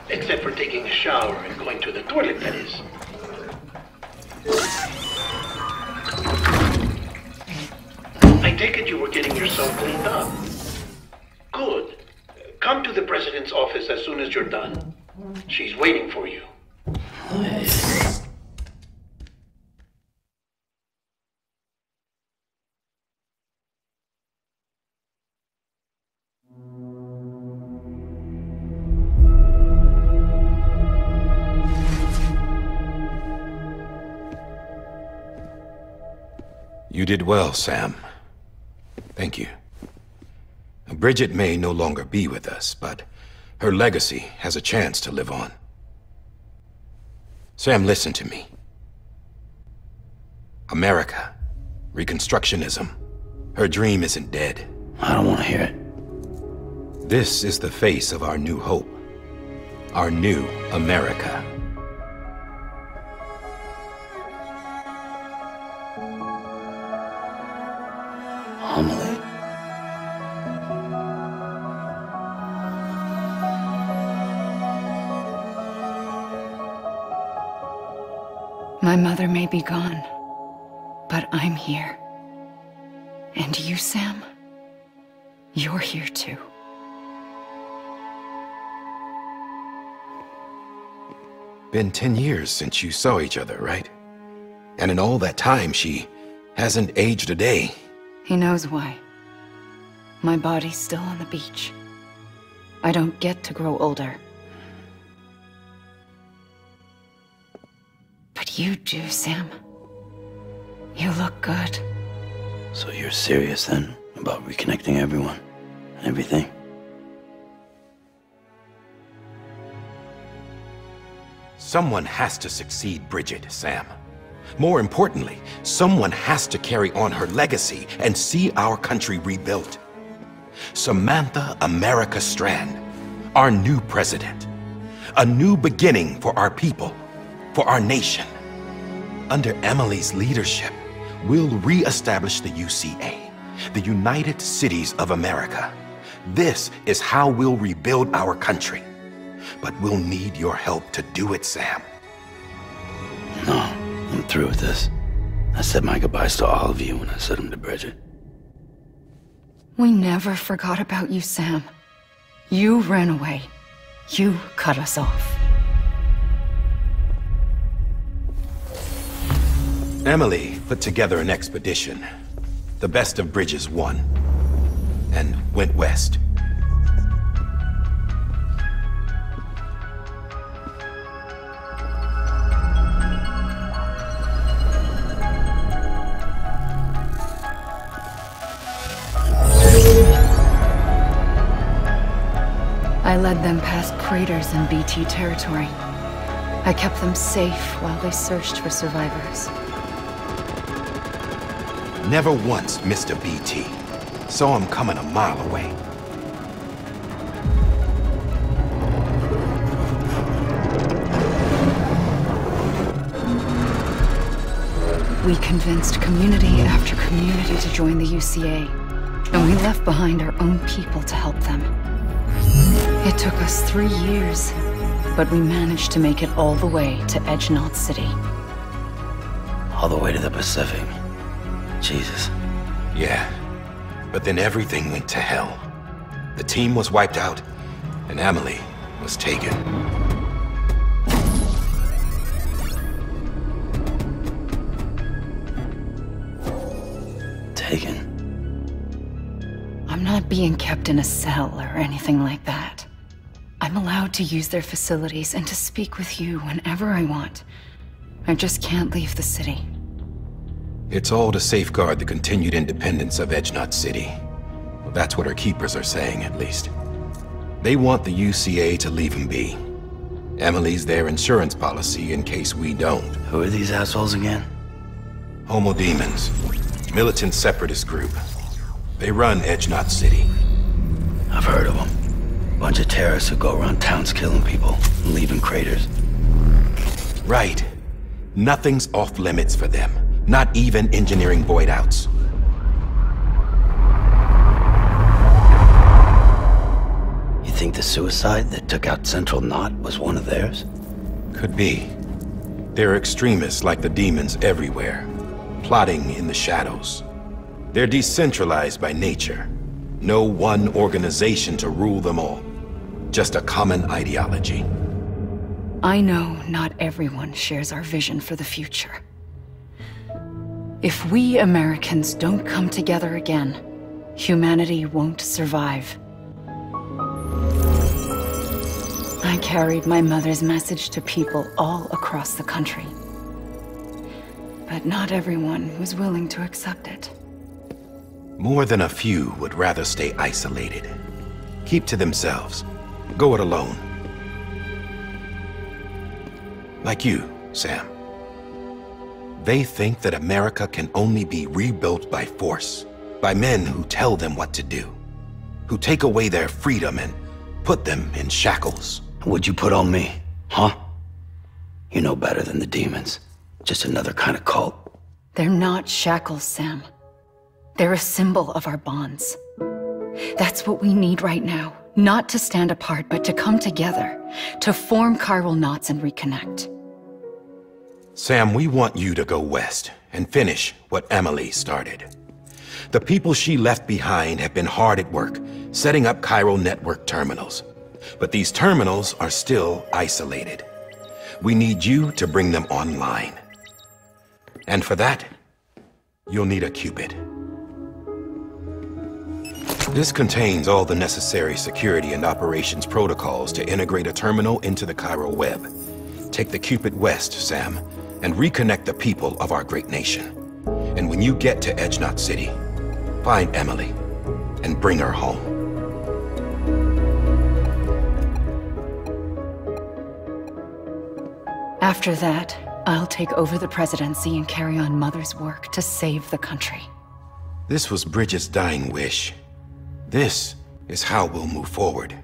Except for taking a shower and going to the toilet, that is. I take it you were getting yourself cleaned up. Good. Come to the president's office as soon as you're done. She's waiting for you. You did well, Sam. Thank you. Bridget may no longer be with us, but her legacy has a chance to live on. Sam, listen to me. America, Reconstructionism, her dream isn't dead. I don't want to hear it. This is the face of our new hope. Our new America. Amelie. My mother may be gone, but I'm here. And you, Sam, you're here too. Been 10 years since you saw each other, right? And in all that time, she hasn't aged a day. He knows why. My body's still on the beach. I don't get to grow older. But you do, Sam. You look good. So you're serious then about reconnecting everyone and everything? Someone has to succeed Bridget, Sam. More importantly, someone has to carry on her legacy and see our country rebuilt. Samantha America Strand, our new president. A new beginning for our people, for our nation. Under Emily's leadership, we'll re-establish the UCA, the United Cities of America. This is how we'll rebuild our country. But we'll need your help to do it, Sam. No, I'm through with this. I said my goodbyes to all of you when I said them to Bridget. We never forgot about you, Sam. You ran away. You cut us off. Emily put together an expedition. The best of Bridges won. And went west. I led them past craters in BT territory. I kept them safe while they searched for survivors. Never once missed a BT. Saw him coming a mile away. We convinced community after community to join the UCA, and we left behind our own people to help them. It took us 3 years, but we managed to make it all the way to Edge-Knot City. All the way to the Pacific. Jesus. Yeah, but then everything went to hell. The team was wiped out, and Emily was taken. Taken? I'm not being kept in a cell or anything like that. I'm allowed to use their facilities and to speak with you whenever I want. I just can't leave the city. It's all to safeguard the continued independence of Edge-Knot City. Well, that's what our keepers are saying, at least. They want the UCA to leave him be. Emily's their insurance policy in case we don't. Who are these assholes again? Homo Demons. Militant separatist group. They run Edge-Knot City. I've heard of them. Bunch of terrorists who go around towns killing people and leaving craters. Right. Nothing's off limits for them. Not even engineering void outs. You think the suicide that took out Central Knot was one of theirs? Could be. There are extremists like the demons everywhere, plotting in the shadows. They're decentralized by nature. No one organization to rule them all. Just a common ideology. I know not everyone shares our vision for the future. If we Americans don't come together again, humanity won't survive. I carried my mother's message to people all across the country. But not everyone was willing to accept it. More than a few would rather stay isolated. Keep to themselves. Go it alone. Like you, Sam. They think that America can only be rebuilt by force, by men who tell them what to do, who take away their freedom and put them in shackles. What'd you put on me, huh? You know better than the demons. Just another kind of cult. They're not shackles, Sam. They're a symbol of our bonds. That's what we need right now. Not to stand apart, but to come together, to form chiral knots and reconnect. Sam, we want you to go west and finish what Emily started. The people she left behind have been hard at work, setting up chiral network terminals. But these terminals are still isolated. We need you to bring them online. And for that, you'll need a Cupid. This contains all the necessary security and operations protocols to integrate a terminal into the chiral web. Take the Cupid west, Sam, and reconnect the people of our great nation. And when you get to Edge Knot City, find Emily and bring her home. After that, I'll take over the presidency and carry on Mother's work to save the country. This was Bridget's dying wish. This is how we'll move forward.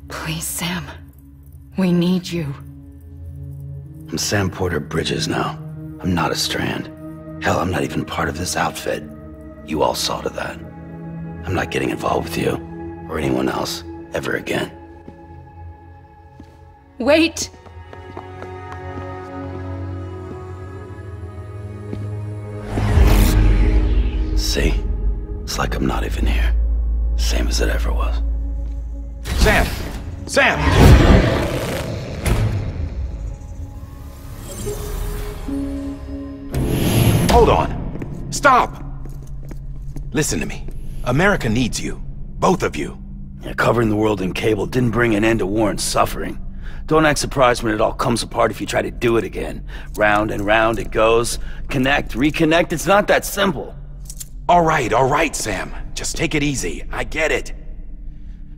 Please, Sam. We need you. I'm Sam Porter Bridges now. I'm not a Strand. Hell, I'm not even part of this outfit. You all saw to that. I'm not getting involved with you, or anyone else, ever again. Wait! See? It's like I'm not even here. Same as it ever was. Sam! Sam! Hold on! Stop! Listen to me. America needs you. Both of you. Yeah, covering the world in cable didn't bring an end to war and suffering. Don't act surprised when it all comes apart if you try to do it again. Round and round it goes. Connect, reconnect, it's not that simple. All right, Sam. Just take it easy. I get it.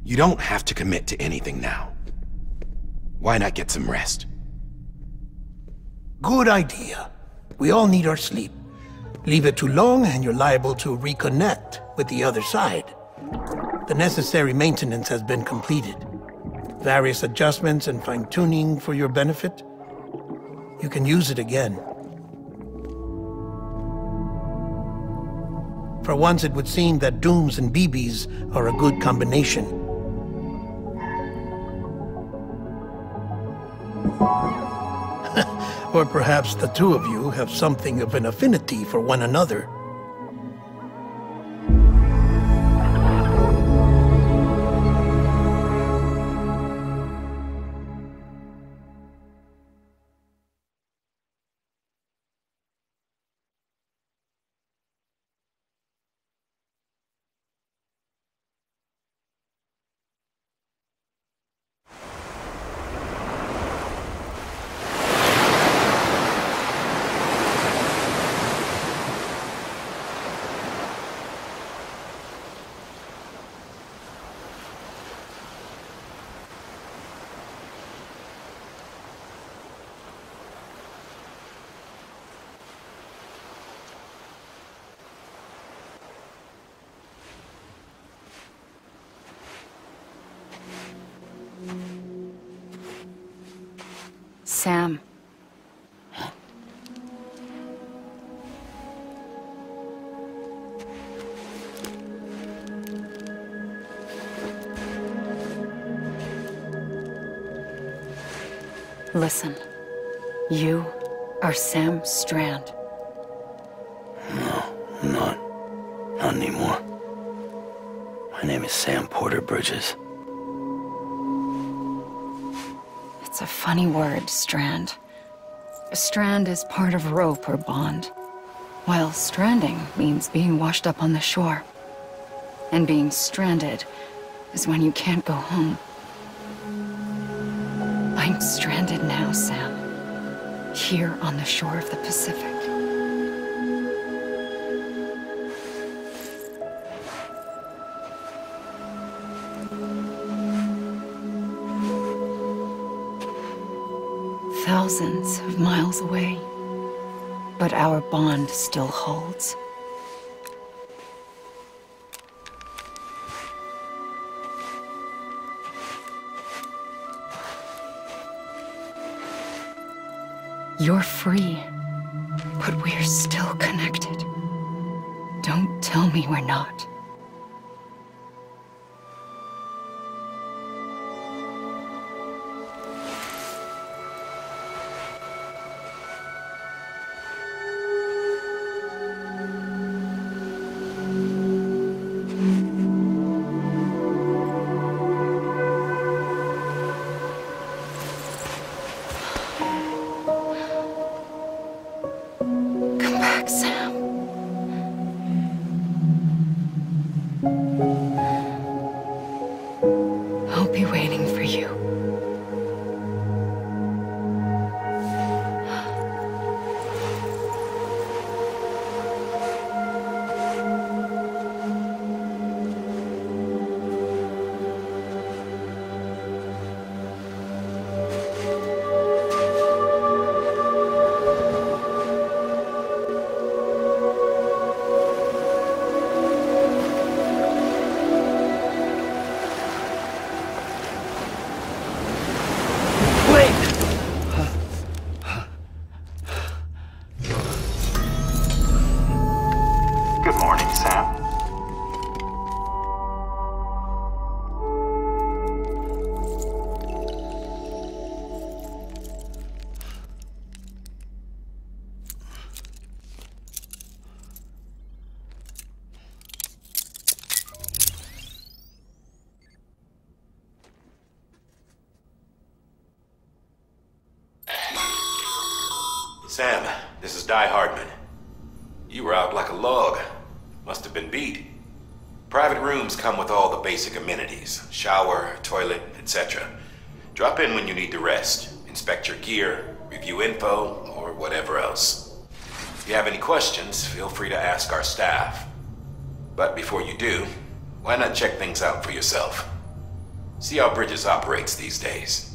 You don't have to commit to anything now. Why not get some rest? Good idea. We all need our sleep. Leave it too long and you're liable to reconnect with the other side. The necessary maintenance has been completed. Various adjustments and fine-tuning for your benefit. You can use it again. For once, it would seem that Dooms and BBs are a good combination. Or perhaps the two of you have something of an affinity for one another. Sam, Listen. You are Sam Strand. No, I'm not. Not anymore. My name is Sam Porter Bridges. It's a funny word, Strand. A strand is part of rope or bond, while stranding means being washed up on the shore. And being stranded is when you can't go home. I'm stranded now, Sam. Here on the shore of the Pacific. Thousands of miles away, but our bond still holds. You're free, but we're still connected. Don't tell me we're not. Sam, this is Di Hardman. You were out like a log. Must have been beat. Private rooms come with all the basic amenities. Shower, toilet, etc. Drop in when you need to rest. Inspect your gear, review info, or whatever else. If you have any questions, feel free to ask our staff. But before you do, why not check things out for yourself? See how Bridges operates these days.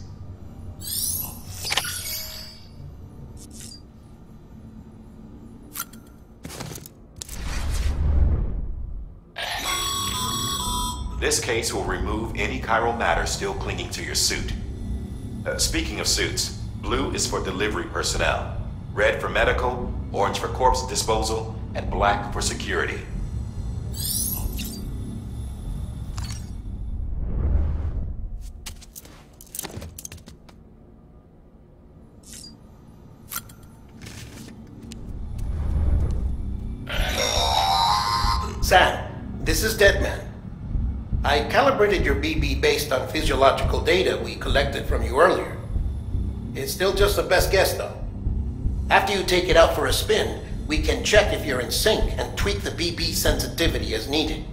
This case will remove any chiral matter still clinging to your suit. Speaking of suits, blue is for delivery personnel, red for medical, orange for corpse disposal, and black for security. Sam, this is Deadman. I calibrated your BB based on physiological data we collected from you earlier. It's still just a best guess, though. After you take it out for a spin, we can check if you're in sync and tweak the BB sensitivity as needed.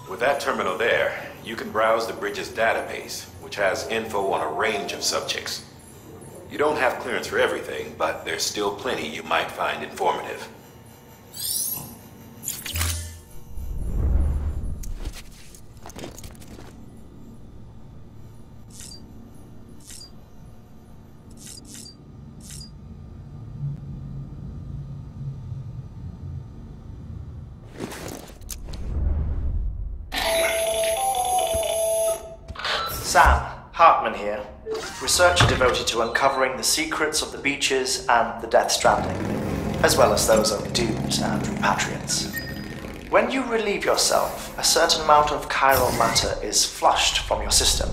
With that terminal there, you can browse the Bridges database, which has info on a range of subjects. You don't have clearance for everything, but there's still plenty you might find informative. Sam, Hartman here, researcher devoted to uncovering the secrets of the beaches and the Death Stranding, as well as those of dooms and repatriates. When you relieve yourself, a certain amount of chiral matter is flushed from your system.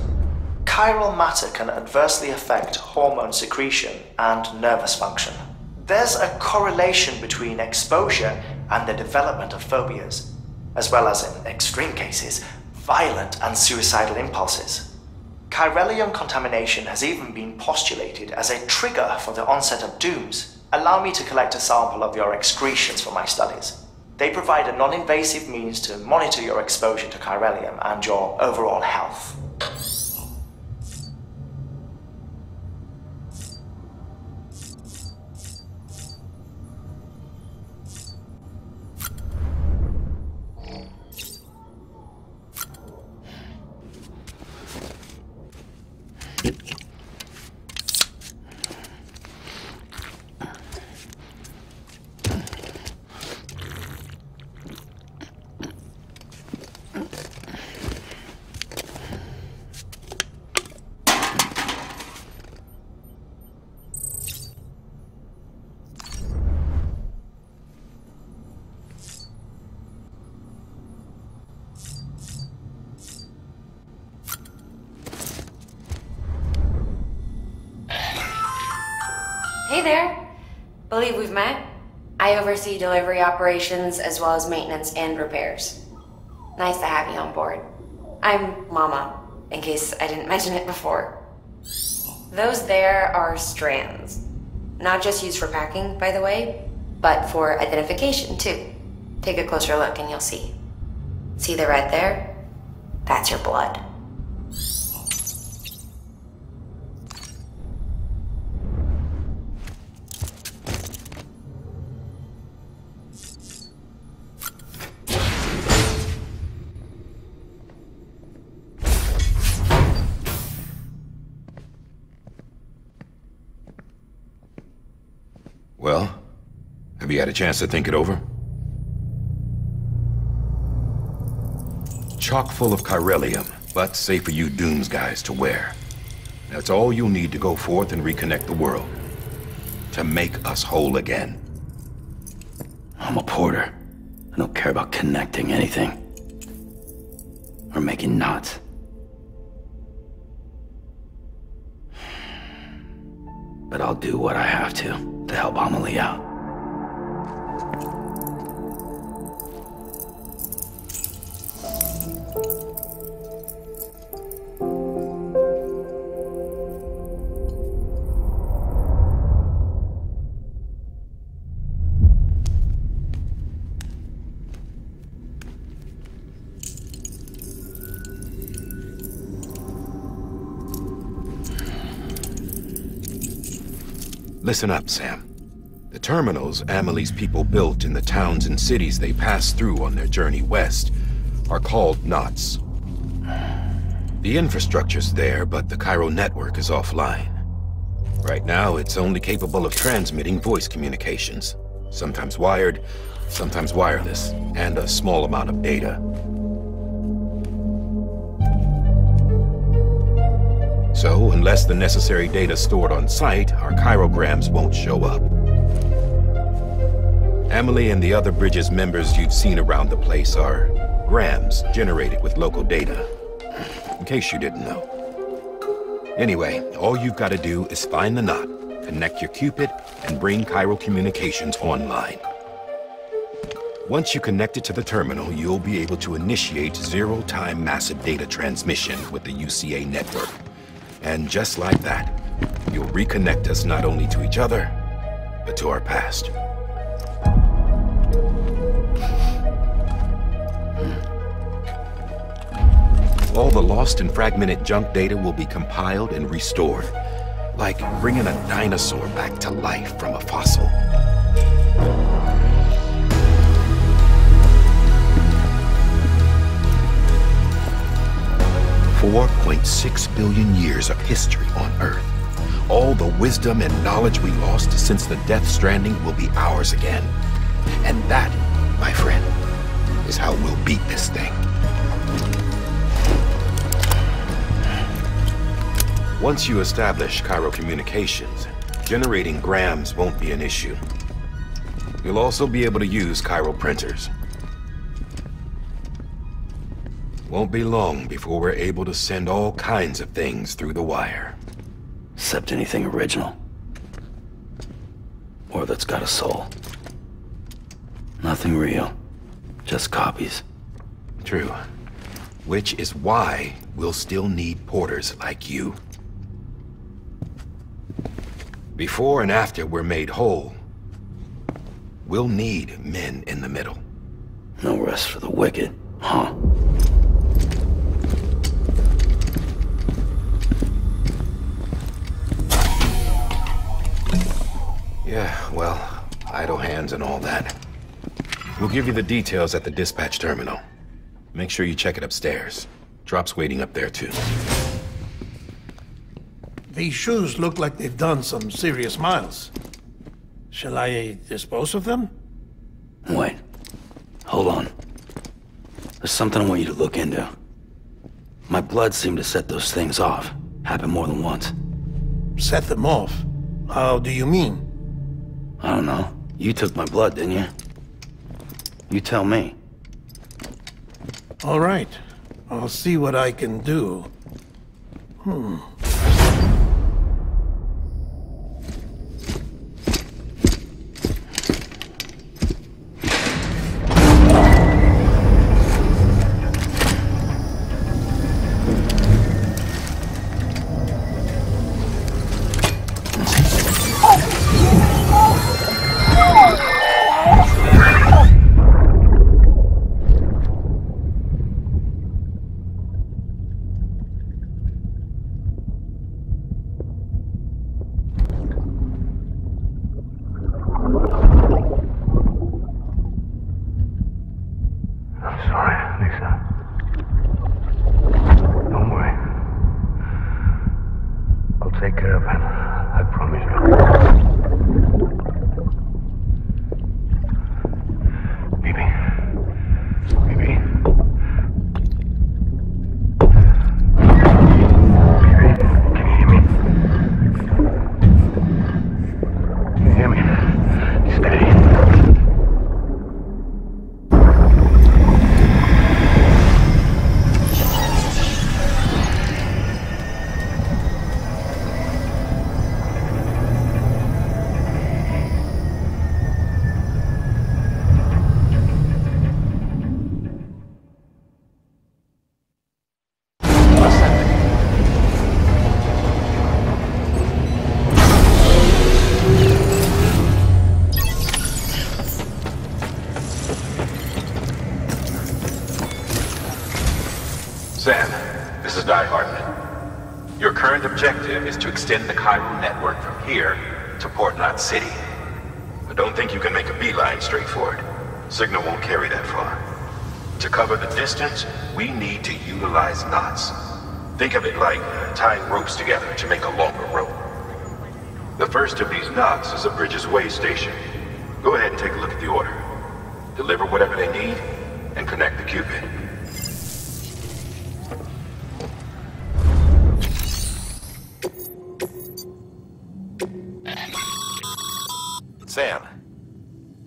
Chiral matter can adversely affect hormone secretion and nervous function. There's a correlation between exposure and the development of phobias, as well as, in extreme cases, violent and suicidal impulses. Chiralium contamination has even been postulated as a trigger for the onset of dooms. Allow me to collect a sample of your excretions for my studies. They provide a non-invasive means to monitor your exposure to chiralium and your overall health. Hey there! Believe we've met. I oversee delivery operations as well as maintenance and repairs. Nice to have you on board. I'm Mama, in case I didn't mention it before. Those there are strands. Not just used for packing, by the way, but for identification too. Take a closer look and you'll see. See the red there? That's your blood. Well, have you had a chance to think it over? Chock full of chiralium, but safe for you Dooms guys to wear. That's all you'll need to go forth and reconnect the world. To make us whole again. I'm a porter. I don't care about connecting anything. Or making knots. But I'll do what I have to help Amelie out. Listen up, Sam. The terminals Amelie's people built in the towns and cities they passed through on their journey west are called knots. The infrastructure's there, but the chiral network is offline. Right now, it's only capable of transmitting voice communications. Sometimes wired, sometimes wireless, and a small amount of data. So, unless the necessary data stored on site, our chirograms won't show up. Amelie and the other Bridges members you've seen around the place are grams generated with local data. In case you didn't know. Anyway, all you've got to do is find the knot, connect your Cupid, and bring chiral communications online. Once you connect it to the terminal, you'll be able to initiate zero-time massive data transmission with the UCA network. And just like that, you'll reconnect us not only to each other, but to our past. All the lost and fragmented junk data will be compiled and restored, like bringing a dinosaur back to life from a fossil. $4.6 billion years of history on Earth. All the wisdom and knowledge we lost since the Death Stranding will be ours again. And that, my friend, is how we'll beat this thing. Once you establish Cairo communications, generating grams won't be an issue. You'll also be able to use Cairo printers. Won't be long before we're able to send all kinds of things through the wire. Except anything original. Or that's got a soul. Nothing real. Just copies. True. Which is why we'll still need porters like you. Before and after we're made whole, we'll need men in the middle. No rest for the wicked, huh? Yeah, well, idle hands and all that. We'll give you the details at the dispatch terminal. Make sure you check it upstairs. Drop's waiting up there, too. These shoes look like they've done some serious miles. Shall I dispose of them? Wait. Hold on. There's something I want you to look into. My blood seemed to set those things off. Happened more than once. Set them off? How do you mean? I don't know. You took my blood, didn't you? You tell me. All right. I'll see what I can do. Sam, this is Di Hartman. Your current objective is to extend the Cairo network from here to Port Knot City. I don't think you can make a beeline straight for it. Signal won't carry that far. To cover the distance, we need to utilize knots. Think of it like tying ropes together to make a longer rope. The first of these knots is a Bridges Way station. Go ahead and take a look at the order. Deliver whatever they need, and connect the Cupid. Sam,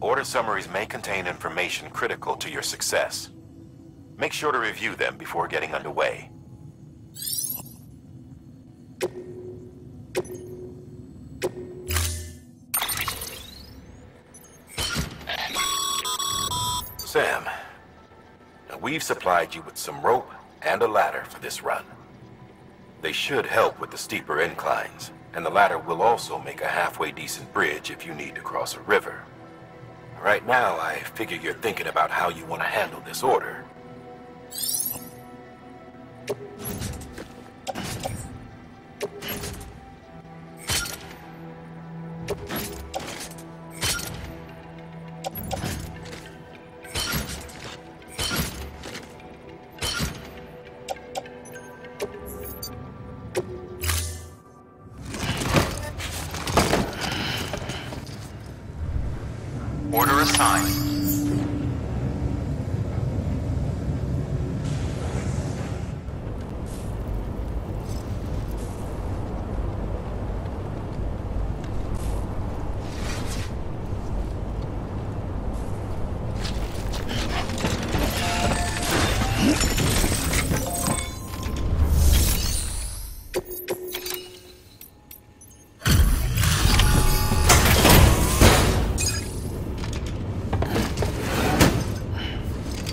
order summaries may contain information critical to your success. Make sure to review them before getting underway. Sam, now we've supplied you with some rope and a ladder for this run. They should help with the steeper inclines, and the ladder will also make a halfway decent bridge if you need to cross a river. Right now, I figure you're thinking about how you want to handle this order. Order assigned.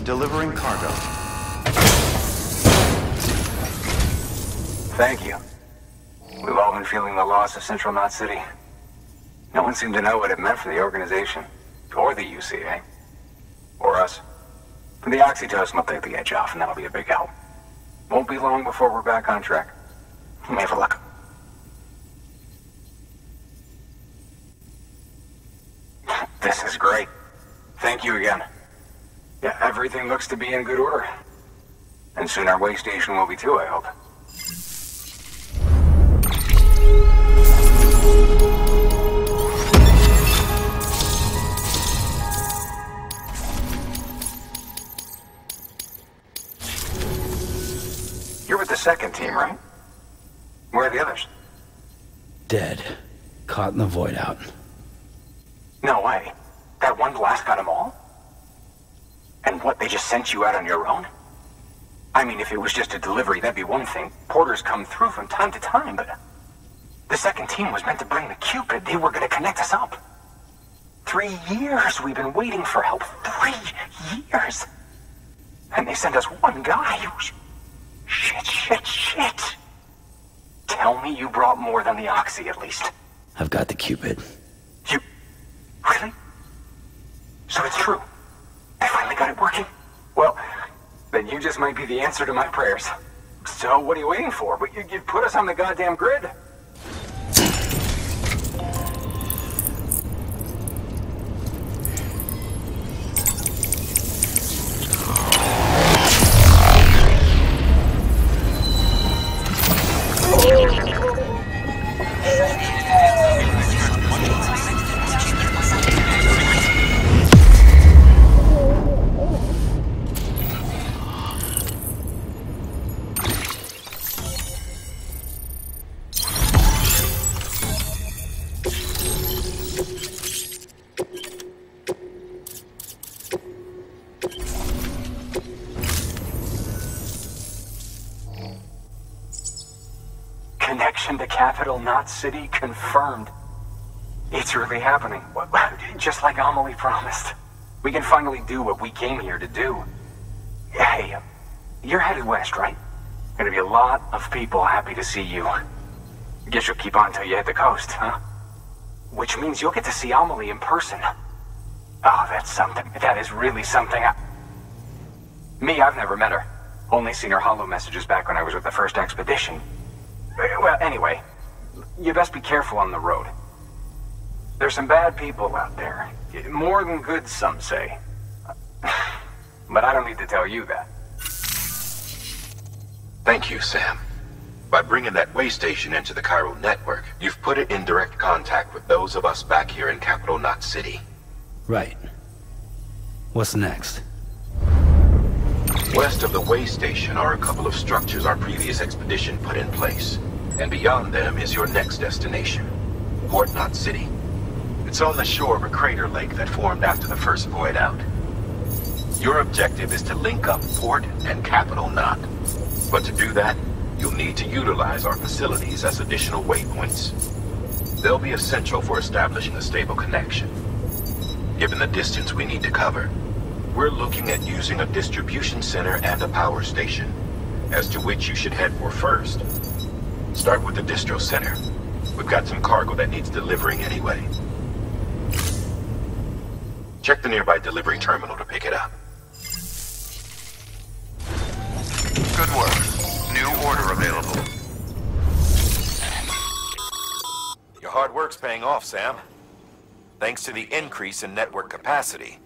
delivering cargo. Thank you. We've all been feeling the loss of Central Knot City. No one seemed to know what it meant for the organization, or the UCA, or us. The oxytocin will take the edge off, and that'll be a big help. Won't be long before we're back on track. You may have a look. This is great. Thank you again. Yeah, everything looks to be in good order. And soon our way station will be too, I hope. You're with the second team, right? Where are the others? Dead. Caught in the void out. No way. That one blast got them all? And what, they just sent you out on your own? I mean, if it was just a delivery, that'd be one thing. Porters come through from time to time, but... The second team was meant to bring the Cupid. They were gonna connect us up. 3 years we've been waiting for help. 3 years! And they sent us one guy. Shit. Tell me you brought more than the Oxy, at least. I've got the Cupid. You... Really? So it's true. I finally got it working. Well, then you just might be the answer to my prayers. So what are you waiting for? But you put us on the goddamn grid. Connection to Capital Knot City confirmed. It's really happening. Just like Amelie promised. We can finally do what we came here to do. Hey, you're headed west, right? Gonna be a lot of people happy to see you. Guess you'll keep on till you hit the coast, huh? Which means you'll get to see Amelie in person. Oh, that's something. That is really something. Me, I've never met her. Only seen her holo messages back when I was with the first expedition. Well, anyway, you best be careful on the road. There's some bad people out there. More than good, some say. But I don't need to tell you that. Thank you, Sam. By bringing that way station into the Cairo network, you've put it in direct contact with those of us back here in Capital Knot City. Right. What's next? West of the way station are a couple of structures our previous expedition put in place. And beyond them is your next destination, Port Knot City. It's on the shore of a crater lake that formed after the first void out. Your objective is to link up Port and Capital Knot. But to do that, you'll need to utilize our facilities as additional waypoints. They'll be essential for establishing a stable connection. Given the distance we need to cover, we're looking at using a distribution center and a power station, as to which you should head for first. Start with the distro center. We've got some cargo that needs delivering anyway. Check the nearby delivery terminal to pick it up. Good work. New order available. Your hard work's paying off, Sam. Thanks to the increase in network capacity,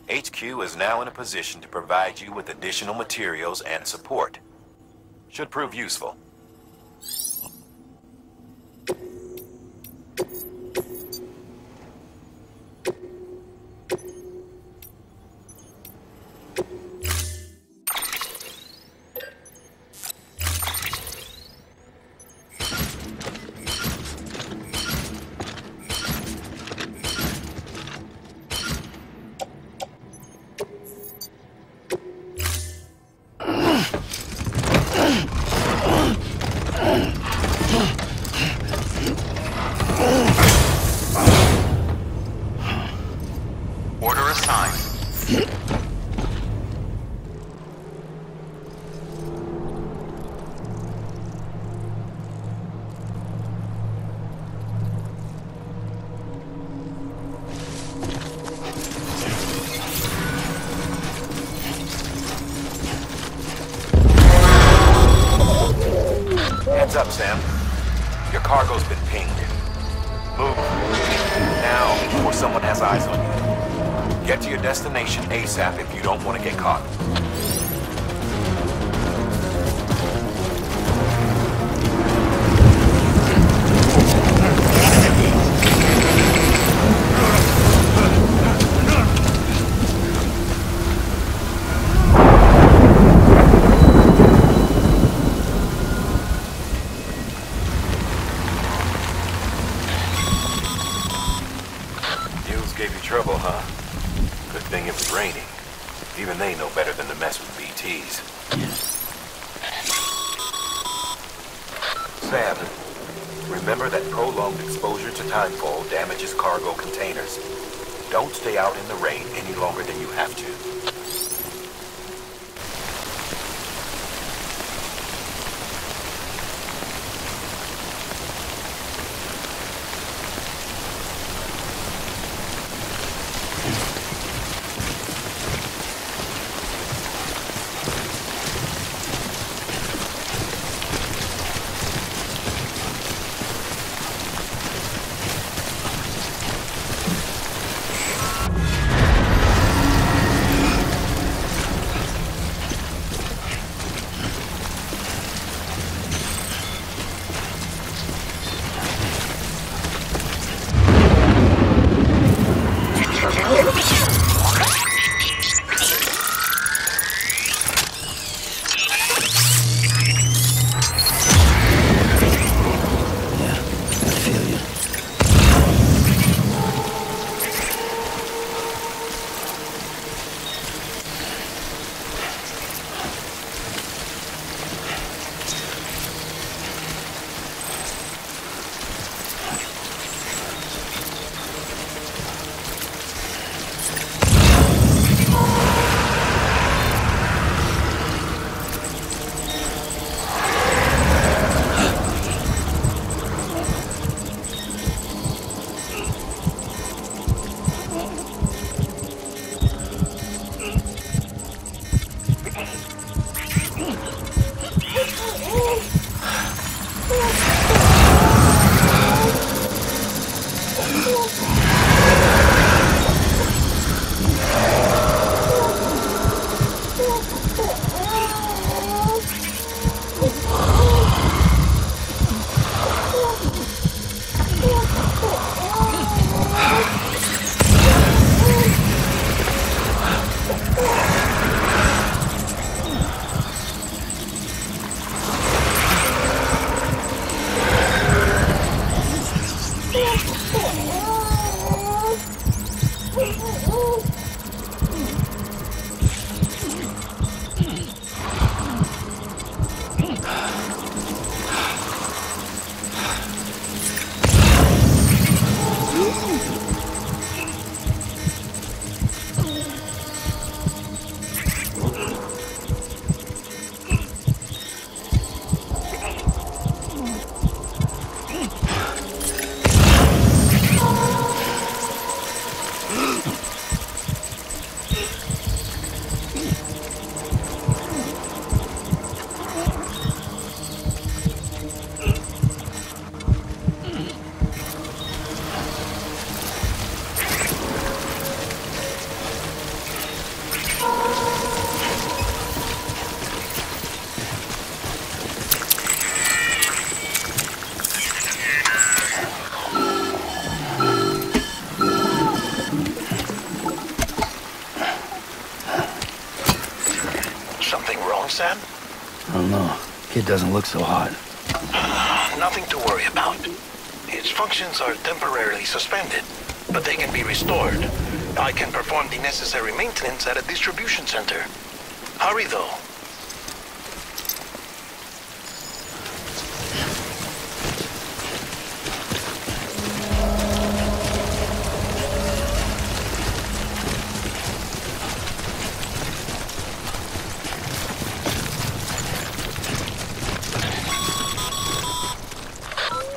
HQ is now in a position to provide you with additional materials and support. Should prove useful. cargo's been pinged. Move. Now, before someone has eyes on you. Get to your destination ASAP if you don't want to get caught. Gave you trouble, huh? Good thing it was raining. Even they know better than to mess with BTs. Sam, remember that prolonged exposure to timefall damages cargo containers. Don't stay out in the rain any longer than you have to. Sam? I don't know. Kid doesn't look so hot. Nothing to worry about. Its functions are temporarily suspended, but they can be restored. I can perform the necessary maintenance at a distribution center. Hurry, though.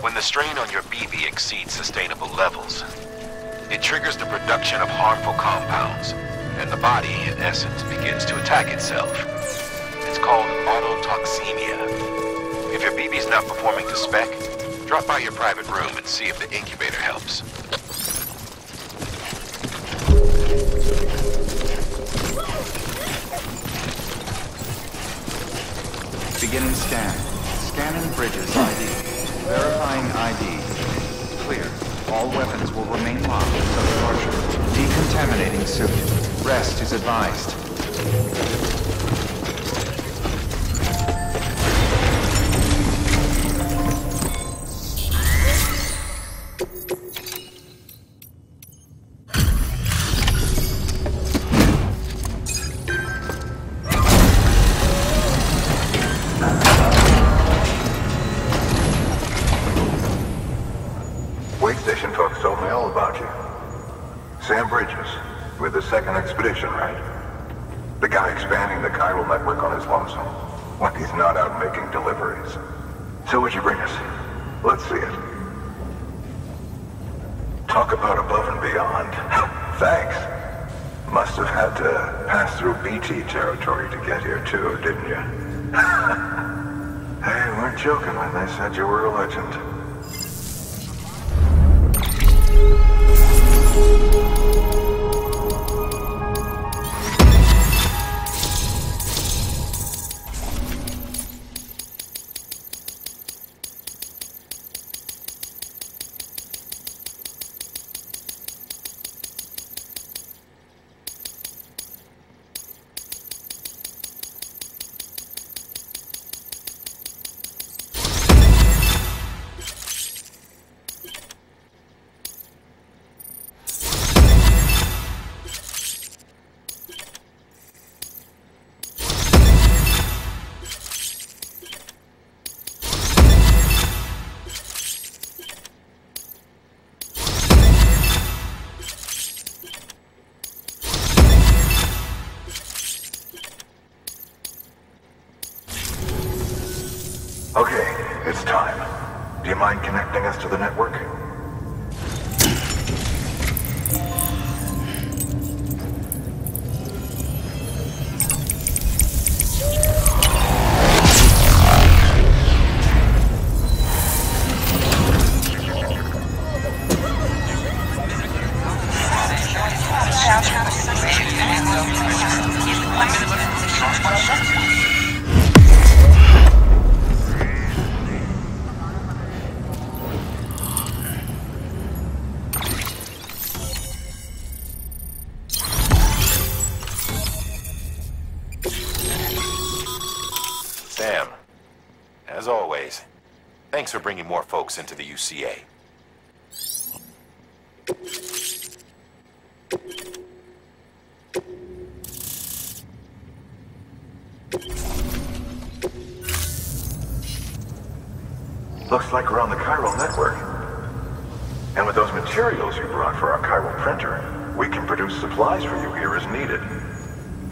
When the strain on your BB exceeds sustainable levels, it triggers the production of harmful compounds, and the body, in essence, begins to attack itself. It's called autotoxemia. If your BB's not performing to spec, Drop by your private room and see if the incubator helps. Beginning scan. Scanning bridges ID. Verifying ID. Clear. All weapons will remain locked until departure. Decontaminating suit. Rest is advised. Expedition, right? The guy expanding the chiral network on his lonesome. Like he's not out making deliveries. So what'd you bring us? Let's see it. Talk about above and beyond. Thanks. Must have had to pass through BT territory to get here too, didn't you? They weren't joking when they said you were a legend. Okay, it's time. Do you mind connecting us to the network? Sam, as always, thanks for bringing more folks into the UCA. Looks like we're on the chiral network. And with those materials you brought for our chiral printer, we can produce supplies for you here as needed.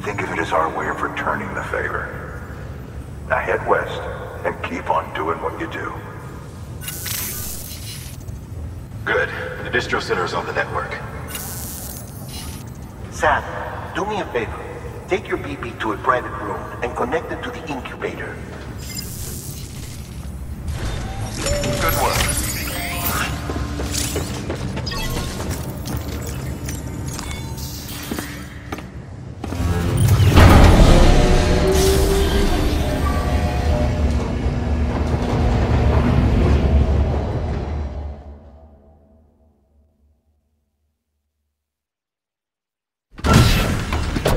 Think of it as our way of returning the favor. Now head west and keep on doing what you do. Good. The distro center's on the network. Sam, do me a favor. Take your BB to a private room and connect it to the incubator. Good work.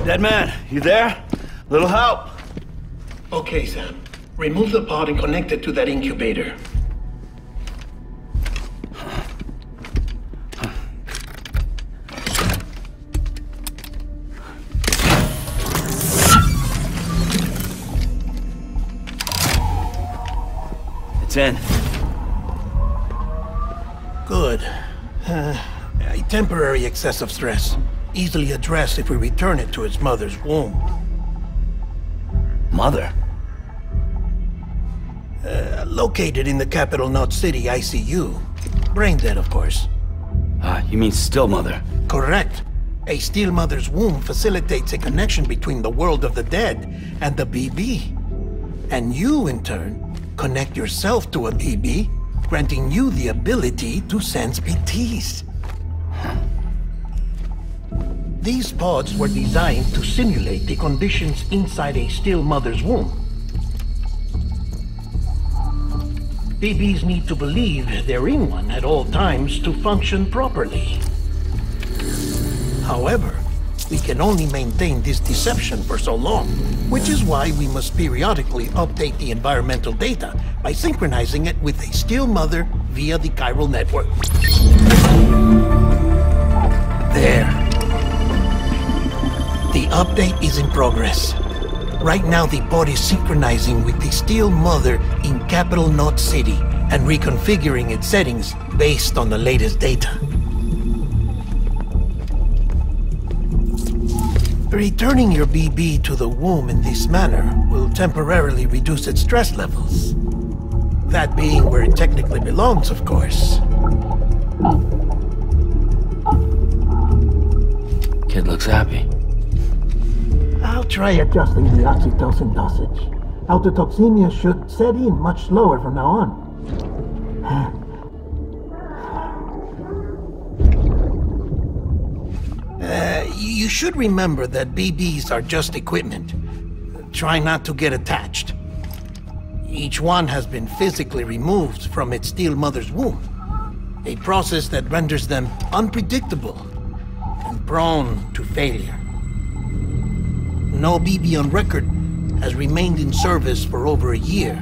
Dead man, you there? Little help? Okay, Sam. Remove the pod and connect it to that incubator. It's in. Good. A temporary excessive stress. Easily addressed if we return it to its mother's womb. Mother? Located in the capital Knot City ICU. Brain dead, of course. You mean still mother? Correct. A still mother's womb facilitates a connection between the world of the dead and the BB. And you, in turn, connect yourself to a BB granting you the ability to sense BTs. These pods were designed to simulate the conditions inside a still mother's womb. BBs need to believe they're in one at all times to function properly. However, we can only maintain this deception for so long, which is why we must periodically update the environmental data by synchronizing it with a still mother via the chiral network. There. The update is in progress. Right now, the pod is synchronizing with the still mother in Capital Knot City and reconfiguring its settings based on the latest data. Returning your BB to the womb in this manner will temporarily reduce its stress levels. That being where it technically belongs, of course. Kid looks happy. I'll try adjusting the oxytocin dosage. Autotoxemia should set in much slower from now on. You should remember that BBs are just equipment. Try not to get attached. Each one has been physically removed from its still mother's womb. A process that renders them unpredictable and prone to failure. No BB on record has remained in service for over a year.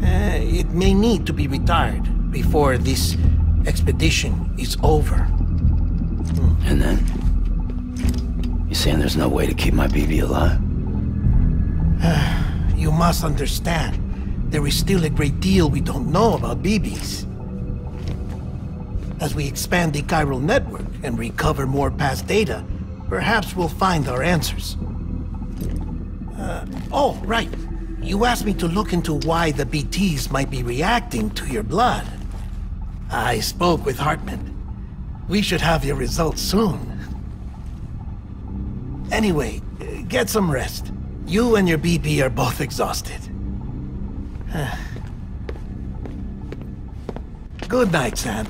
It may need to be retired before this expedition is over. And then? You saying there's no way to keep my BB alive? You must understand, there is still a great deal we don't know about BBs. As we expand the chiral network and recover more past data, perhaps we'll find our answers. Oh, right. You asked me to look into why the BTs might be reacting to your blood. I spoke with Hartman. We should have your results soon. Anyway, get some rest. You and your BB are both exhausted. Good night, Sam.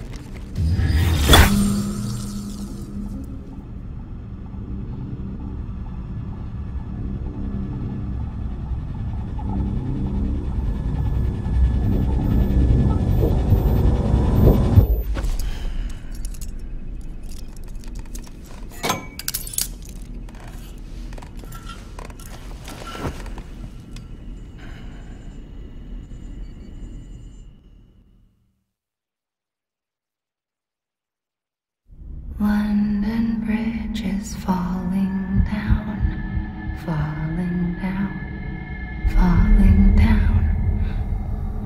London Bridge is falling down, falling down, falling down.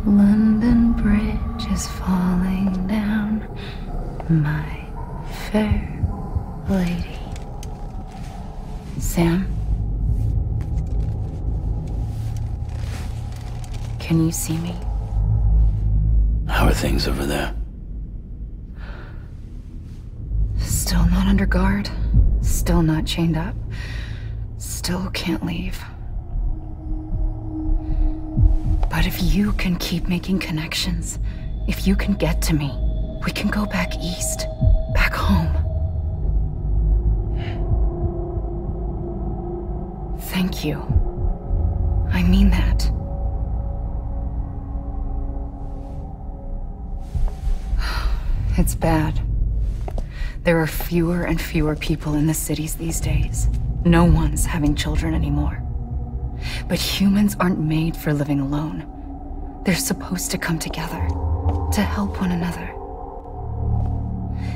London Bridge is falling down, my fair lady. Sam? Can you see me? How are things over there? Still not under guard, still not chained up, still can't leave. But if you can keep making connections, if you can get to me, we can go back east, back home. Thank you. I mean that. It's bad. There are fewer and fewer people in the cities these days. No one's having children anymore. But humans aren't made for living alone. They're supposed to come together, to help one another.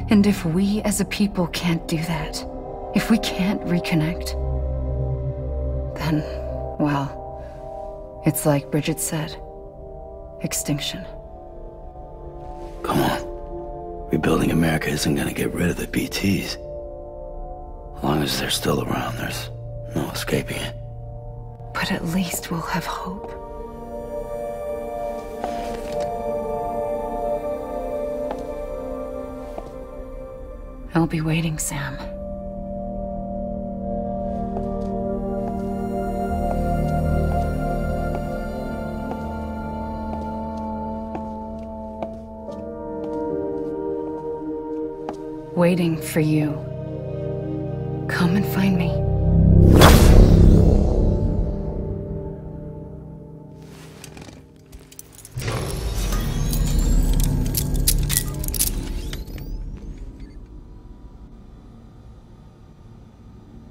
And if we as a people can't do that, if we can't reconnect, then, well, it's like Bridget said, extinction. Come on. Rebuilding America isn't gonna get rid of the BTs. As long as they're still around, there's no escaping it. But at least we'll have hope. I'll be waiting, Sam. waiting for you. Come and find me.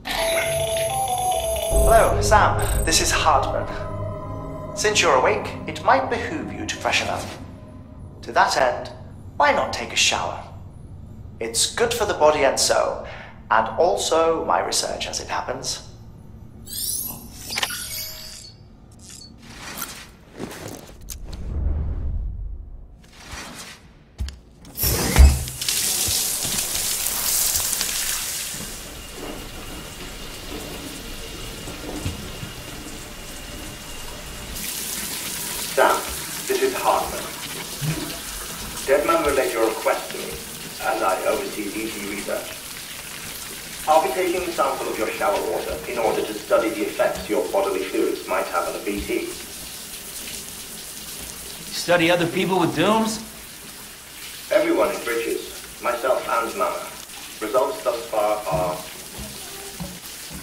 Hello, Sam. This is Hardman. Since you're awake, it might behoove you to freshen up. To that end, why not take a shower? It's good for the body and soul, and also my research as it happens. Sam, this is Hardman. Deadman relayed your request to me, as I oversee DG research. I'll be taking a sample of your shower water in order to study the effects your bodily fluids might have on a BT. Study other people with dooms? Everyone in Bridges, myself and Mama. Results thus far are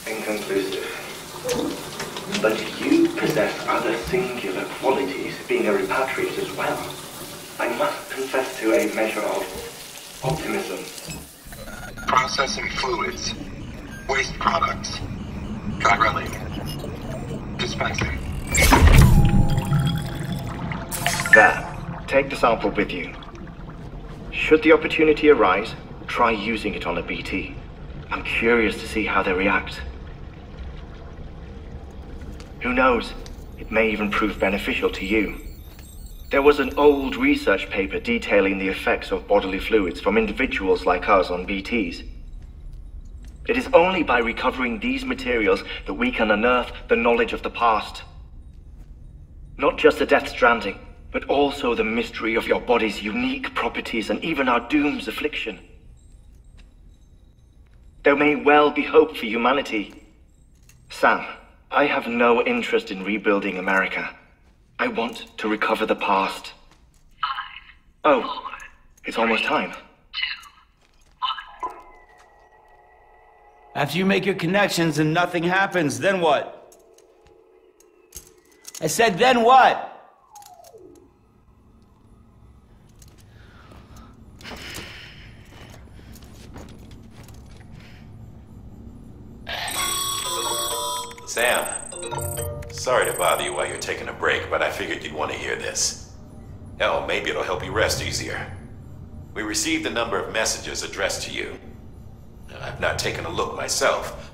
inconclusive. But you possess other singular qualities, being a repatriate as well. I must confess to a measure of optimism. Processing fluids. Waste products. Chiralic. Dispensing. There. Take the sample with you. Should the opportunity arise, try using it on a BT. I'm curious to see how they react. Who knows? It may even prove beneficial to you. There was an old research paper detailing the effects of bodily fluids from individuals like us on BTs. It is only by recovering these materials that we can unearth the knowledge of the past. Not just the Death Stranding, but also the mystery of your body's unique properties and even our doom's affliction. There may well be hope for humanity. Sam, I have no interest in rebuilding America. I want to recover the past. 5, 4, it's almost time. 2, 1. After you make your connections and nothing happens, then what? I said, then what? Sam, sorry to bother you while you're taking a break, but I figured you'd want to hear this. Hell, maybe it'll help you rest easier. We received a number of messages addressed to you. I've not taken a look myself,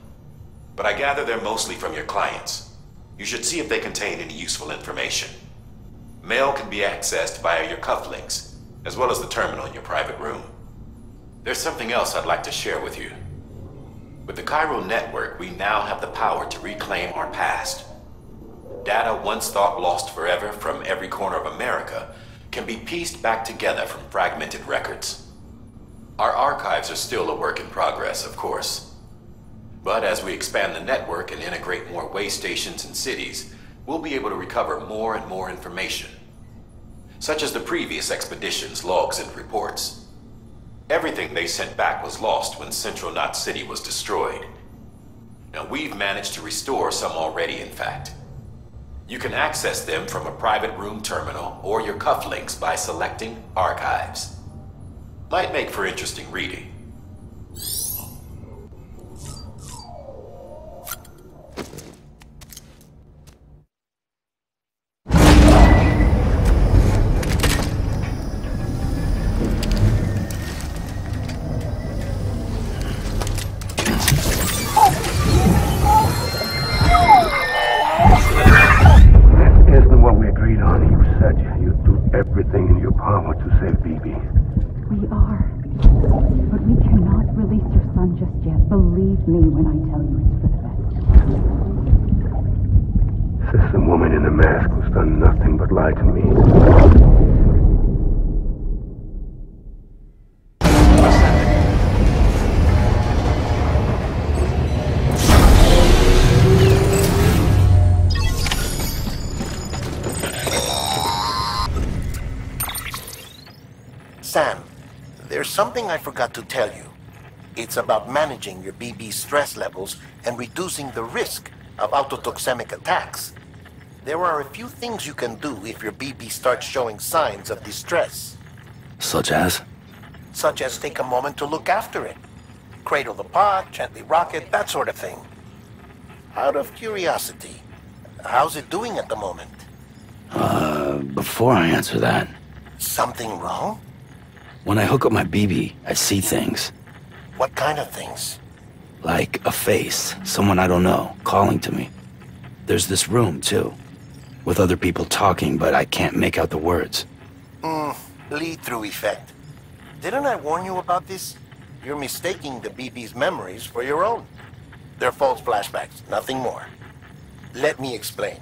but I gather they're mostly from your clients. You should see if they contain any useful information. Mail can be accessed via your cufflinks, as well as the terminal in your private room. There's something else I'd like to share with you. With the Chiral Network, we now have the power to reclaim our past. Data once thought lost forever from every corner of America can be pieced back together from fragmented records. Our archives are still a work in progress, of course. But as we expand the network and integrate more way stations and cities, we'll be able to recover more and more information, such as the previous expedition's logs and reports. Everything they sent back was lost when Central Knot City was destroyed. Now, we've managed to restore some already, in fact. You can access them from a private room terminal or your cufflinks by selecting Archives. Might make for interesting reading. Everything in your power to save Bibi. We are. But we cannot release your son just yet. Believe me when I tell you it's for the best. This woman in the mask who's done nothing but lie to me. Sam, there's something I forgot to tell you. It's about managing your BB stress levels and reducing the risk of autotoxemic attacks. There are a few things you can do if your BB starts showing signs of distress. Such as? Such as take a moment to look after it. Cradle the pod, gently rock it, that sort of thing. Out of curiosity, how's it doing at the moment? Before I answer that... Something wrong? When I hook up my BB, I see things. What kind of things? Like a face, someone I don't know, calling to me. There's this room, too, with other people talking, but I can't make out the words. Lead-through effect. Didn't I warn you about this? You're mistaking the BB's memories for your own. They're false flashbacks, nothing more. Let me explain.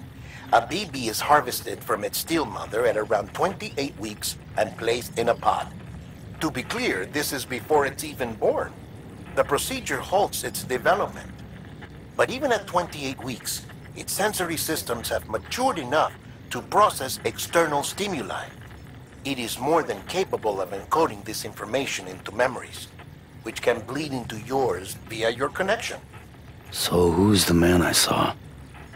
A BB is harvested from its steel mother at around 28 weeks and placed in a pod. To be clear, this is before it's even born. The procedure halts its development. But even at 28 weeks, its sensory systems have matured enough to process external stimuli. It is more than capable of encoding this information into memories, which can bleed into yours via your connection. So who's the man I saw?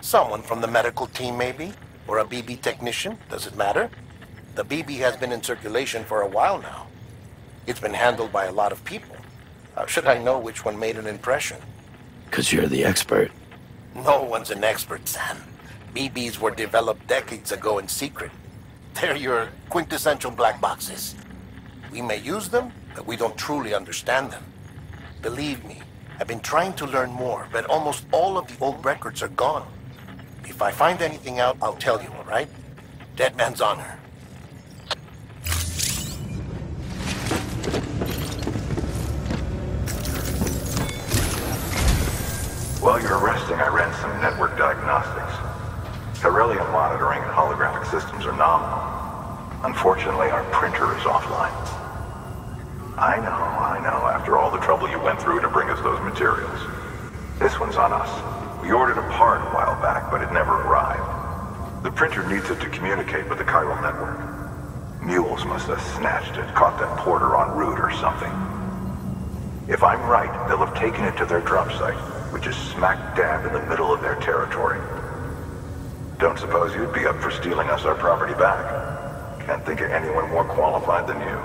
Someone from the medical team, maybe? Or a BB technician? Does it matter? The BB has been in circulation for a while now. It's been handled by a lot of people. How should I know which one made an impression? 'Cause you're the expert. No one's an expert, Sam. BBs were developed decades ago in secret. They're your quintessential black boxes. We may use them, but we don't truly understand them. Believe me, I've been trying to learn more, but almost all of the old records are gone. If I find anything out, I'll tell you, all right? Dead man's honor. While you're resting, I ran some network diagnostics. Beryllium monitoring and holographic systems are nominal. Unfortunately, our printer is offline. I know, after all the trouble you went through to bring us those materials. This one's on us. We ordered a part a while back, but it never arrived. The printer needs it to communicate with the chiral network. Mules must have snatched it, caught that porter en route or something. If I'm right, they'll have taken it to their drop site, which is smack dab in the middle of their territory. Don't suppose you'd be up for stealing us our property back? Can't think of anyone more qualified than you.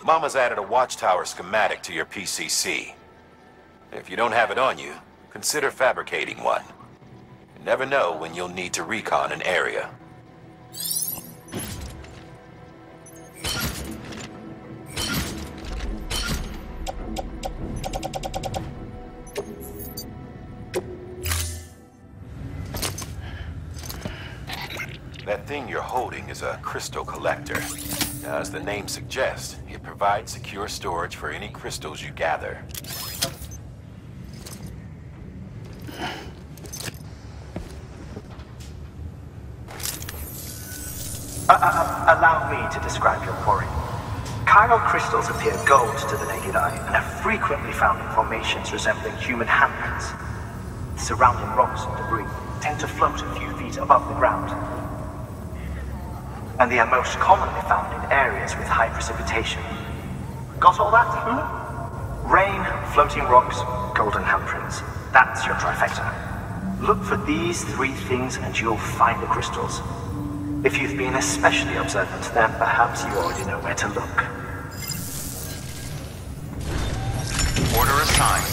Mama's added a watchtower schematic to your PCC. If you don't have it on you, consider fabricating one. You never know when you'll need to recon an area. That thing you're holding is a crystal collector. Now, as the name suggests, it provides secure storage for any crystals you gather. Allow me to describe your quarry. Chiral crystals appear gold to the naked eye and are frequently found in formations resembling human handprints. Surrounding rocks and debris tend to float a few feet above the ground. And they are most commonly found in areas with high precipitation. Got all that? Rain, floating rocks, golden handprints. That's your trifecta. Look for these three things and you'll find the crystals. If you've been especially observant, then perhaps you already know where to look. Order assigned.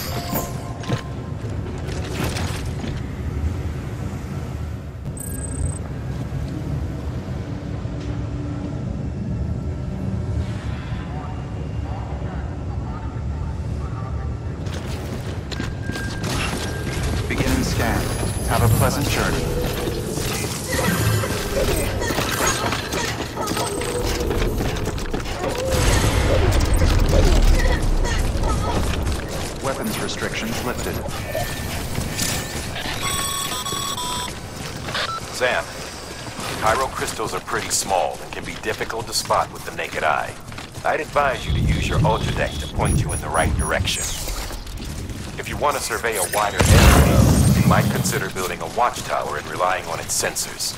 Beginning scan. Have a pleasant journey. Weapons restrictions Chiral crystals are pretty small and can be difficult to spot with the naked eye. I'd advise you to use your ultra deck to point you in the right direction. If you want to survey a wider area, you might consider building a watchtower and relying on its sensors.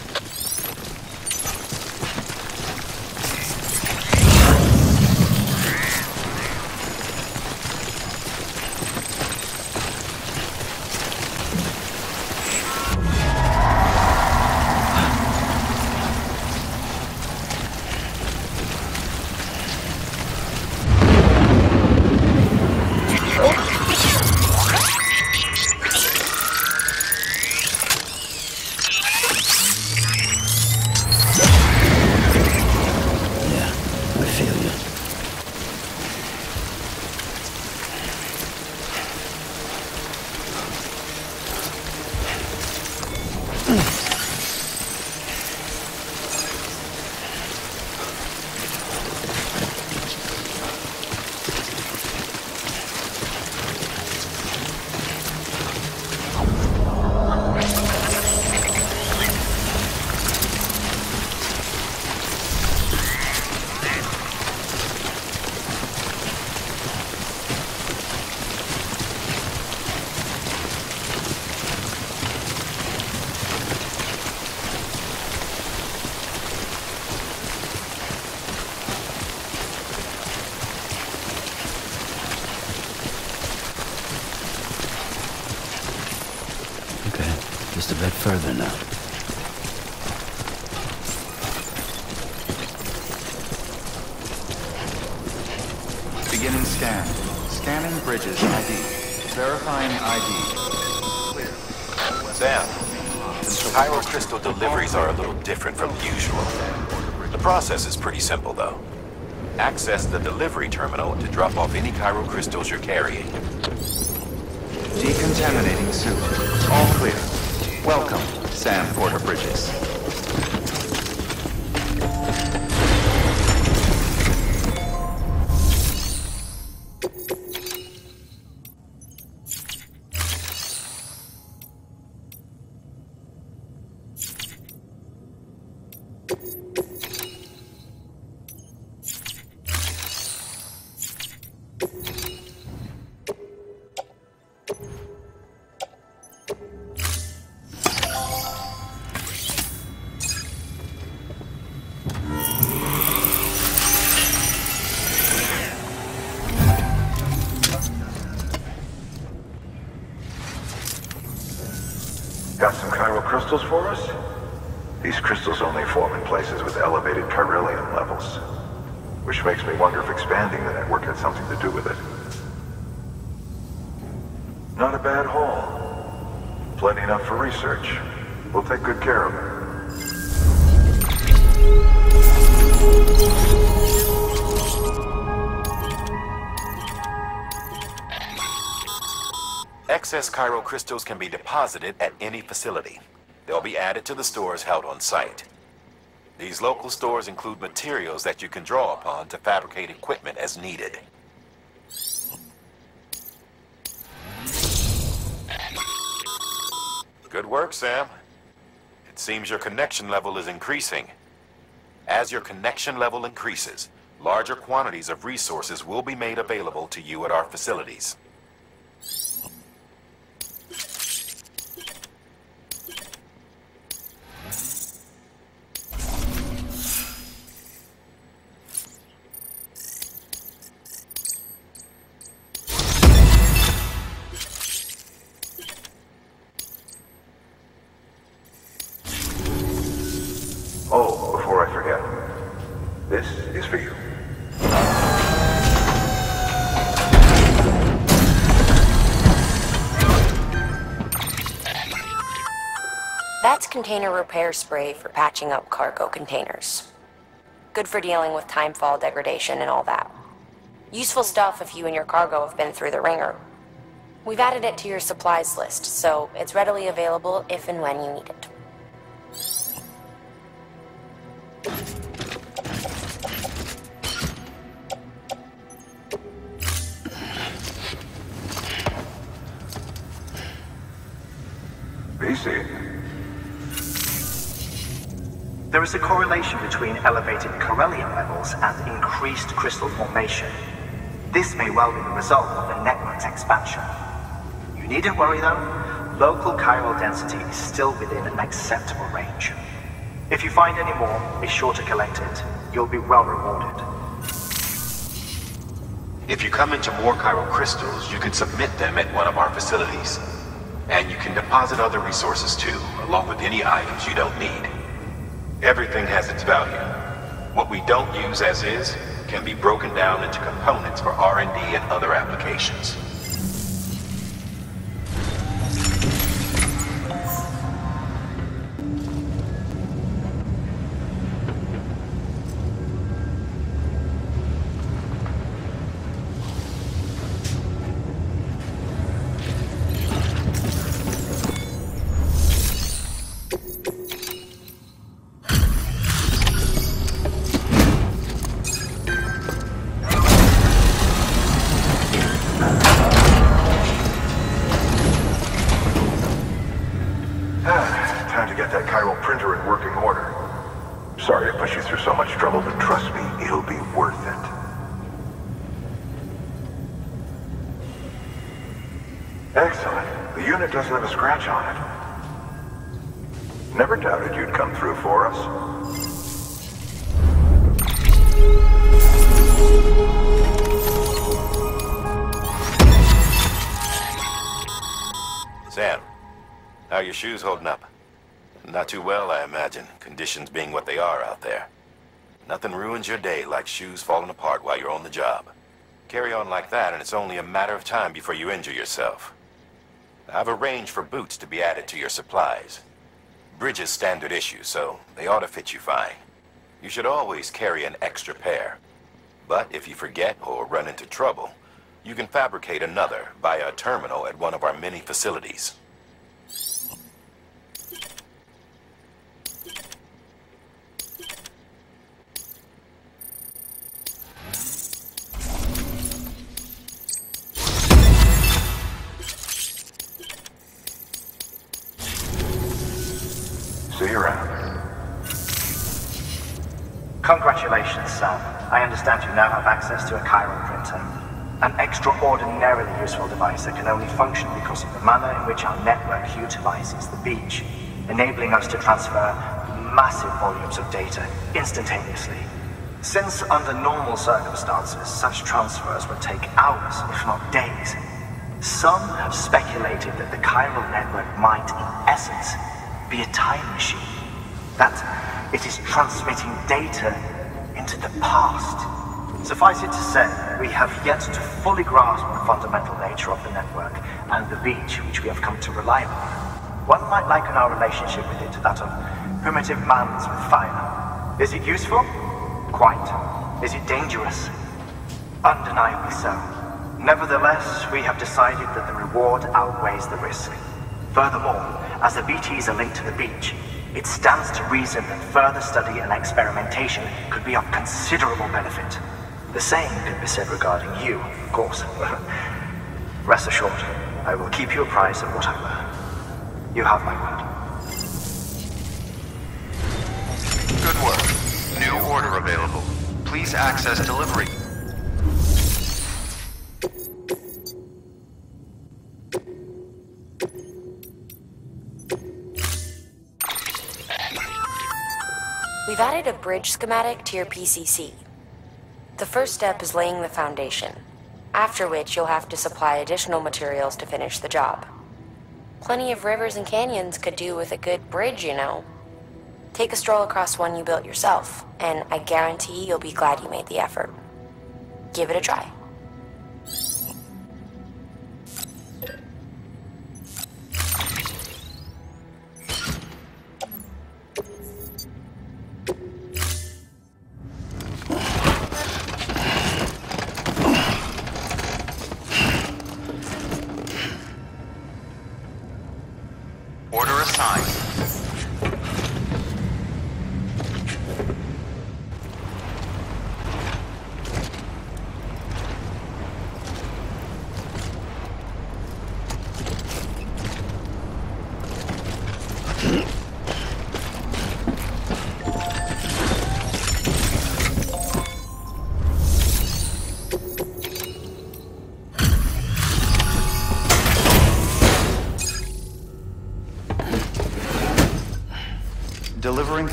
Just a bit further now. Beginning scan. Scanning bridges ID. Verifying ID. Clear. Sam, Chiral crystal deliveries are a little different from usual. The process is pretty simple, though. Access the delivery terminal to drop off any chiral crystals you're carrying. Decontaminating suit. All clear. Welcome, Sam Porter Bridges. Got some chiral crystals for us? These crystals only form in places with elevated chiralium levels, which makes me wonder if expanding the network had something to do with it. Not a bad haul. Plenty enough for research. We'll take good care of it. Excess chiral crystals can be deposited at any facility. They'll be added to the stores held on site. These local stores include materials that you can draw upon to fabricate equipment as needed. Good work, Sam. It seems your connection level is increasing. As your connection level increases, larger quantities of resources will be made available to you at our facilities. Oh, before I forget, this is for you. That's container repair spray for patching up cargo containers. Good for dealing with timefall degradation and all that. Useful stuff if you and your cargo have been through the ringer. We've added it to your supplies list, so it's readily available if and when you need it. BC. There is a correlation between elevated Corellium levels and increased crystal formation. This may well be the result of the network's expansion. You needn't worry though, local chiral density is still within an acceptable range. If you find any more, be sure to collect it. You'll be well rewarded. If you come into more chiral crystals, you can submit them at one of our facilities. And you can deposit other resources too, along with any items you don't need. Everything has its value. What we don't use as is can be broken down into components for R&D and other applications. Time to get that chiral printer in working order. Sorry to push you through so much trouble, but trust me, it'll be worth it. Excellent. The unit doesn't have a scratch on it. Never doubted you'd come through for us. Sam, how are your shoes holding up? Not too well, I imagine, conditions being what they are out there. Nothing ruins your day like shoes falling apart while you're on the job. Carry on like that and it's only a matter of time before you injure yourself. I've arranged for boots to be added to your supplies. Bridges standard issue, so they ought to fit you fine. You should always carry an extra pair. But if you forget or run into trouble, you can fabricate another via a terminal at one of our many facilities. See you around. Congratulations, Sam. I understand you now have access to a chiral printer. An extraordinarily useful device that can only function because of the manner in which our network utilizes the beach, enabling us to transfer massive volumes of data instantaneously. Since under normal circumstances, such transfers would take hours, if not days, some have speculated that the chiral network might, in essence, be a time machine. That it is transmitting data into the past. Suffice it to say, we have yet to fully grasp the fundamental nature of the network and the beach which we have come to rely on. One might liken our relationship with it to that of primitive man's with fire. Is it useful? Quite. Is it dangerous? Undeniably so. Nevertheless, we have decided that the reward outweighs the risk. Furthermore, as the BTs are linked to the beach, it stands to reason that further study and experimentation could be of considerable benefit. The same could be said regarding you, of course. Rest assured, I will keep you apprised of what I learn. You have my word. Good work. New order available. Please access delivery. We've added a bridge schematic to your PCC. The first step is laying the foundation, after which you'll have to supply additional materials to finish the job. Plenty of rivers and canyons could do with a good bridge, you know. Take a stroll across one you built yourself, and I guarantee you'll be glad you made the effort. Give it a try. Order assigned.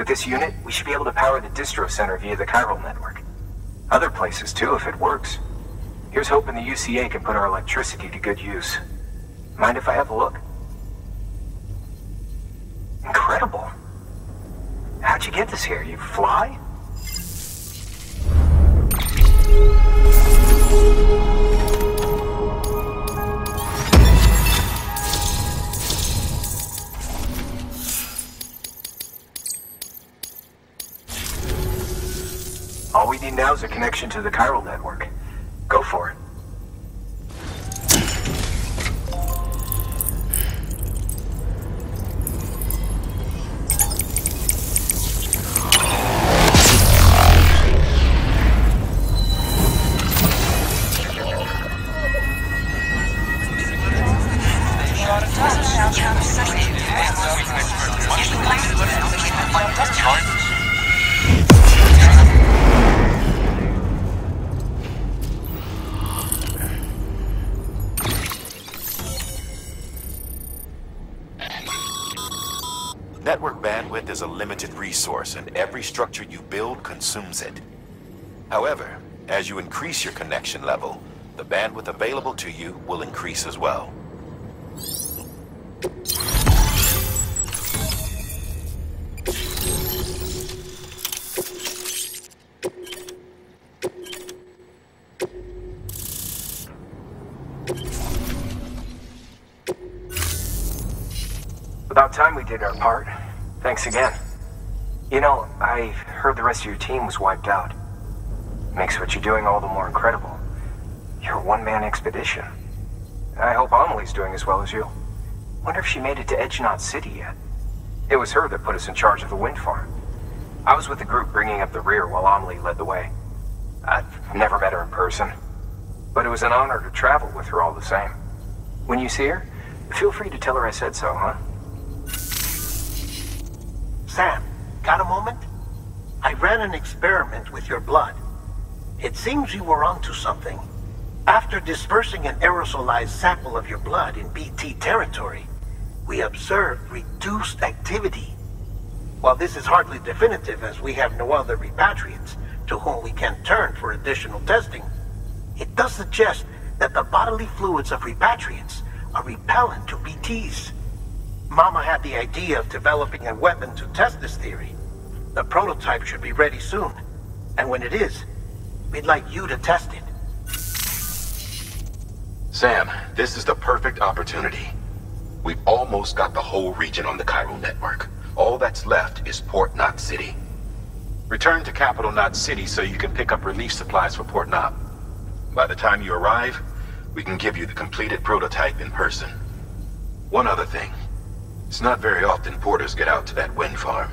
With this unit, we should be able to power the distro center via the chiral network. Other places too, if it works. Here's hoping the UCA can put our electricity to good use. Mind if I have a look? Incredible. How'd you get this here? You fly? All we need now is a connection to the chiral network. Go for it. Network bandwidth is a limited resource, and every structure you build consumes it. However, as you increase your connection level, the bandwidth available to you will increase as well. About time we did our part. Thanks again. You know, I heard the rest of your team was wiped out. Makes what you're doing all the more incredible. You're a one-man expedition. I hope Amelie's doing as well as you. Wonder if she made it to Edgenot City yet. It was her that put us in charge of the wind farm. I was with the group bringing up the rear while Amelie led the way. I've never met her in person, but it was an honor to travel with her all the same. When you see her, feel free to tell her I said so, huh? Sam, got a moment? I ran an experiment with your blood. It seems you were onto something. After dispersing an aerosolized sample of your blood in BT territory, we observed reduced activity. While this is hardly definitive, as we have no other repatriants to whom we can turn for additional testing, it does suggest that the bodily fluids of repatriants are repellent to BTs. Mama had the idea of developing a weapon to test this theory. The prototype should be ready soon, and when it is, we'd like you to test it. Sam, this is the perfect opportunity. We've almost got the whole region on the chiral network. All that's left is Port Knot City. Return to Capital Knot City so you can pick up relief supplies for Port Knot. By the time you arrive, we can give you the completed prototype in person. One other thing. It's not very often porters get out to that wind farm.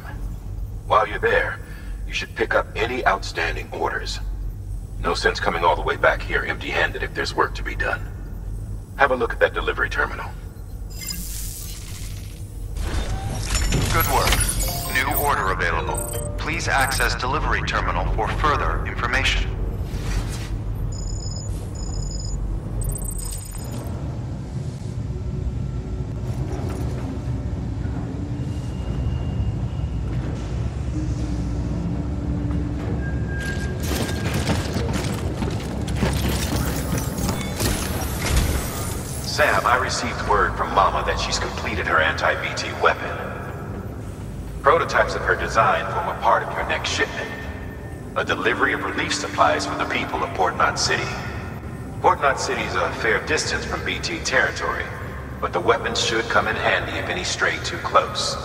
While you're there, you should pick up any outstanding orders. No sense coming all the way back here empty-handed if there's work to be done. Have a look at that delivery terminal. Good work. New order available. Please access delivery terminal for further information. Sam, I received word from Mama that she's completed her anti-BT weapon. Prototypes of her design form a part of your next shipment. A delivery of relief supplies for the people of Port Knot City. Port Knot City is a fair distance from BT territory, but the weapons should come in handy if any stray too close.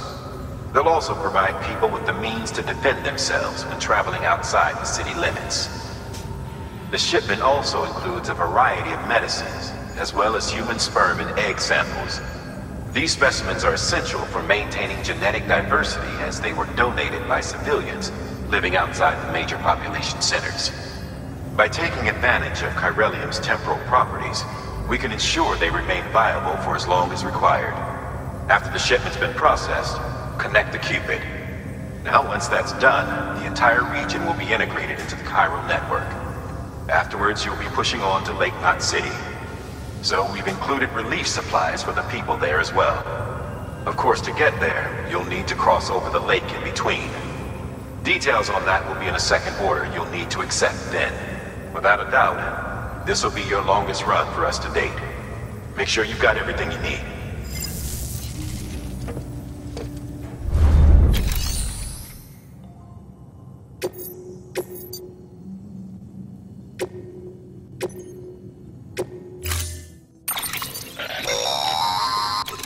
They'll also provide people with the means to defend themselves when traveling outside the city limits. The shipment also includes a variety of medicines, as well as human sperm and egg samples. These specimens are essential for maintaining genetic diversity as they were donated by civilians living outside the major population centers. By taking advantage of chiralium's temporal properties, we can ensure they remain viable for as long as required. After the shipment's been processed, connect the Cupid. Now once that's done, the entire region will be integrated into the chiral network. Afterwards, you'll be pushing on to Lake Knot City. So we've included relief supplies for the people there as well. Of course, to get there, you'll need to cross over the lake in between. Details on that will be in a second order you'll need to accept then. Without a doubt, this will be your longest run for us to date. Make sure you've got everything you need.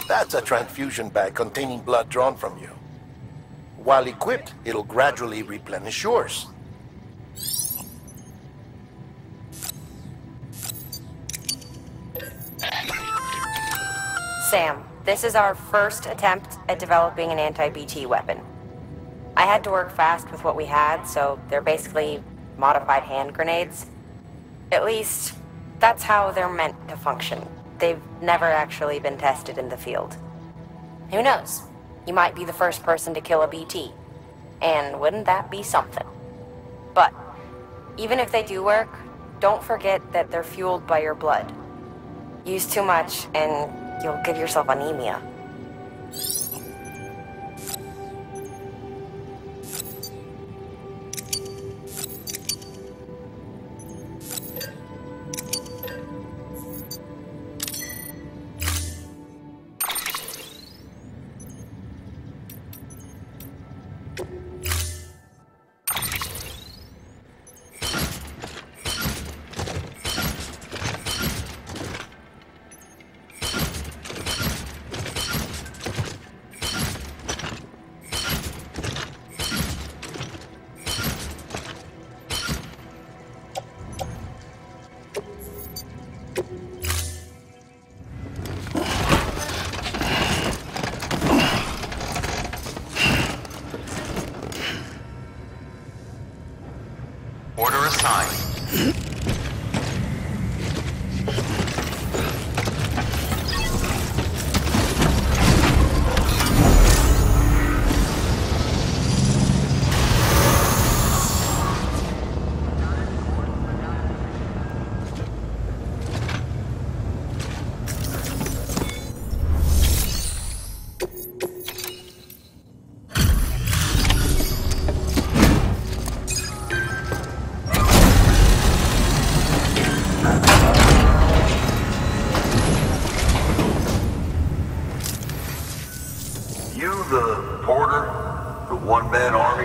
That's a transfusion bag containing blood drawn from you. While equipped, it'll gradually replenish yours. Sam, this is our first attempt at developing an anti-BT weapon. I had to work fast with what we had, so they're basically modified hand grenades. At least, that's how they're meant to function. They've never actually been tested in the field. Who knows? You might be the first person to kill a BT. And wouldn't that be something? But, even if they do work, don't forget that they're fueled by your blood. Use too much, and you'll give yourself anemia. Order assigned.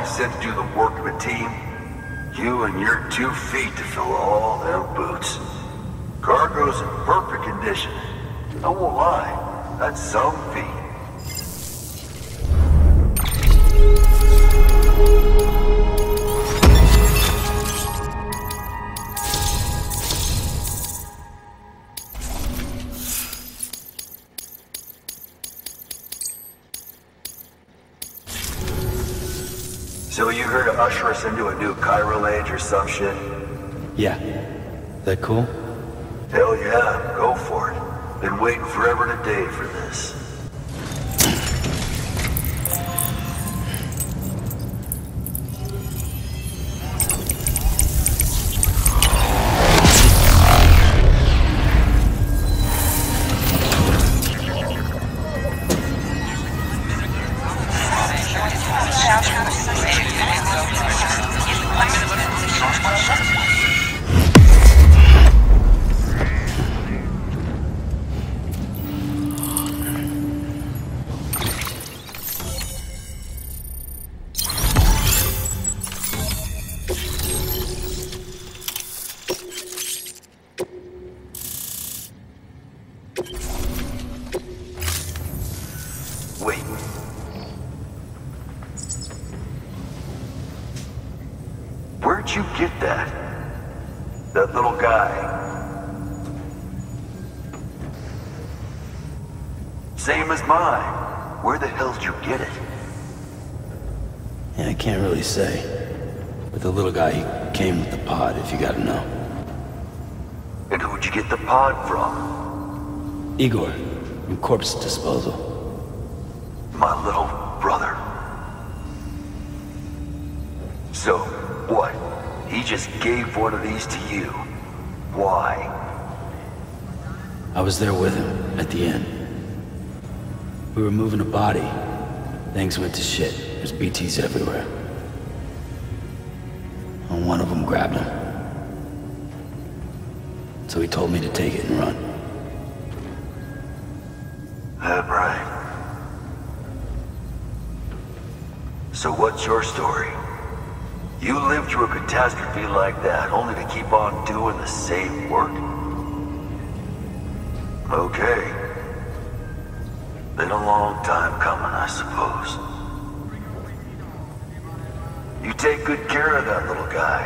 Sent to do the work of a team. You and your 2 feet to fill all them boots. Cargo's in perfect condition. I won't lie, that's some feat. So you here to usher us into a new chiral age or some shit? Yeah. That cool? Hell yeah, go for it. Been waiting forever and a day for this. Wait. Where'd you get that? That little guy? Same as mine. Where the hell did you get it? Yeah, I can't really say. But the little guy, he came with the pod, if you gotta know. And who'd you get the pod from? Igor, from Corpse Disposal. My little brother. So, what? He just gave one of these to you. Why? I was there with him, at the end. We were moving a body. Things went to shit. There's BTs everywhere. and one of them grabbed him. So he told me to take it and run. That right. So what's your story? You lived through a catastrophe like that, only to keep on doing the same work? Okay. Been a long time coming, I suppose. You take good care of that little guy.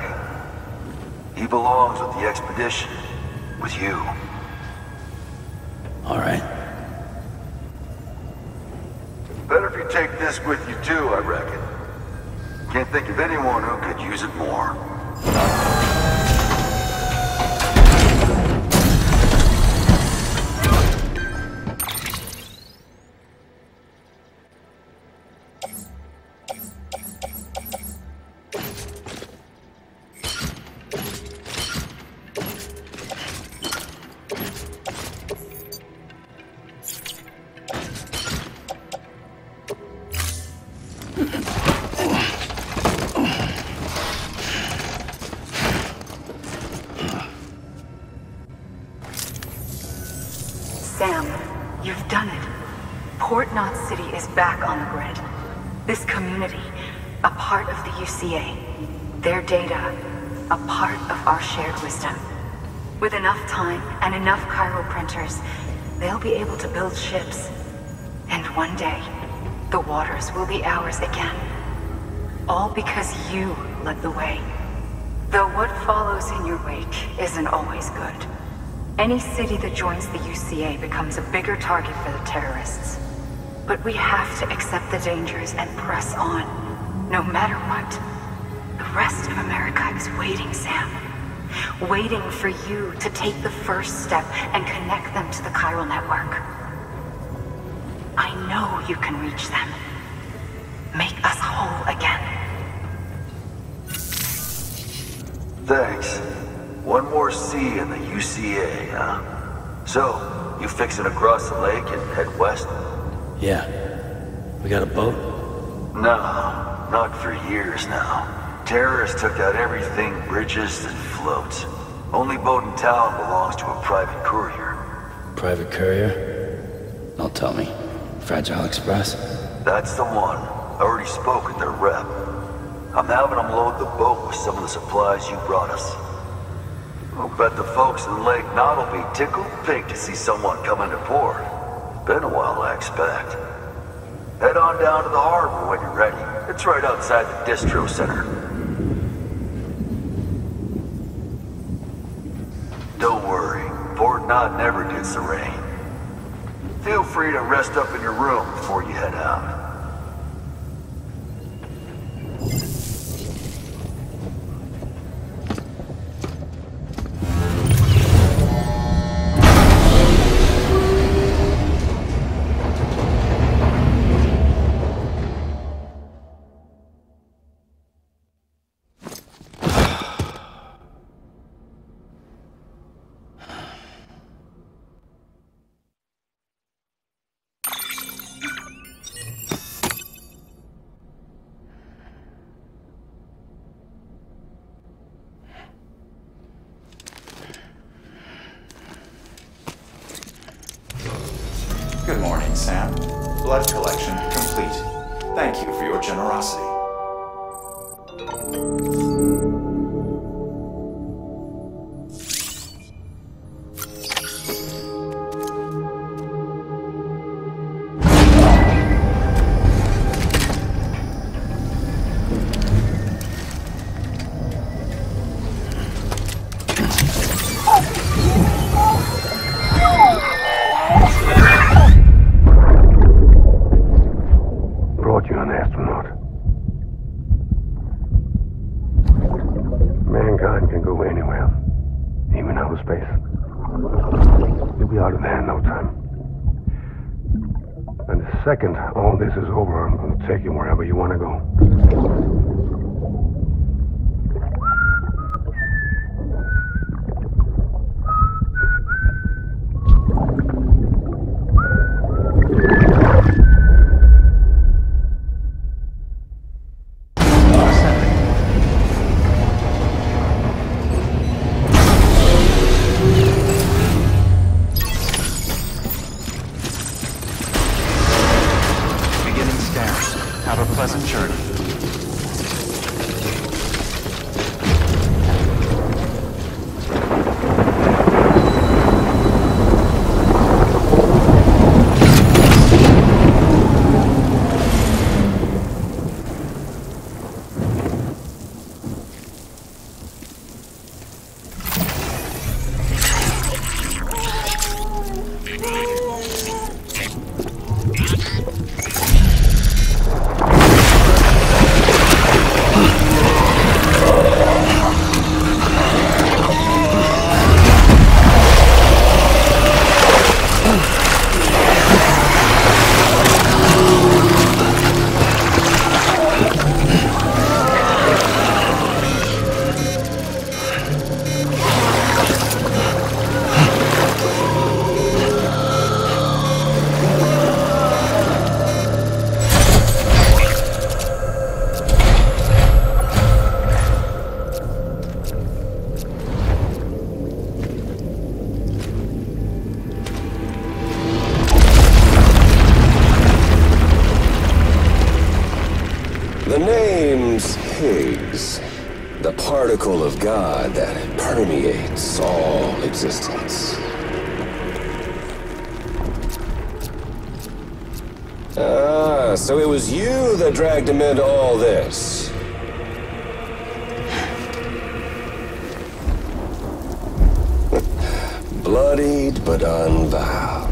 He belongs with the expedition. With you. All right. Better if you take this with you too, I reckon. Can't think of anyone who could use it more. Sam, you've done it. Port Knot City is back on the grid. This community, a part of the UCA. Their data, a part of our shared wisdom. With enough time and enough Cairo printers, they'll be able to build ships. And one day, the waters will be ours again. All because you led the way. Though what follows in your wake isn't always good. Any city that joins the UCA becomes a bigger target for the terrorists. But we have to accept the dangers and press on, no matter what. The rest of America is waiting, Sam. Waiting for you to take the first step and connect them to the chiral network. I know you can reach them. Make us whole again. Thanks. One more C in the UCA, huh? So, you fixing to cross the lake and head west? Yeah. We got a boat? No, not for years now. Terrorists took out everything bridges and floats. Only boat in town belongs to a private courier. Private courier? Don't tell me. Fragile Express? That's the one. I already spoke with their rep. I'm having them load the boat with some of the supplies you brought us. I'll bet the folks in Lake Knot will be tickled pink to see someone come into port. Been a while, I expect. Head on down to the harbor when you're ready. It's right outside the distro center. Don't worry, Port Knot never gets the rain. Feel free to rest up in your room before you head out. Good morning, Sam. Blood collection complete. Thank you for your generosity. Second, all this is over, I'm going to take you wherever you want to go. journey. The particle of God that permeates all existence. Ah, so it was you that dragged him into all this. Bloodied but unvowed.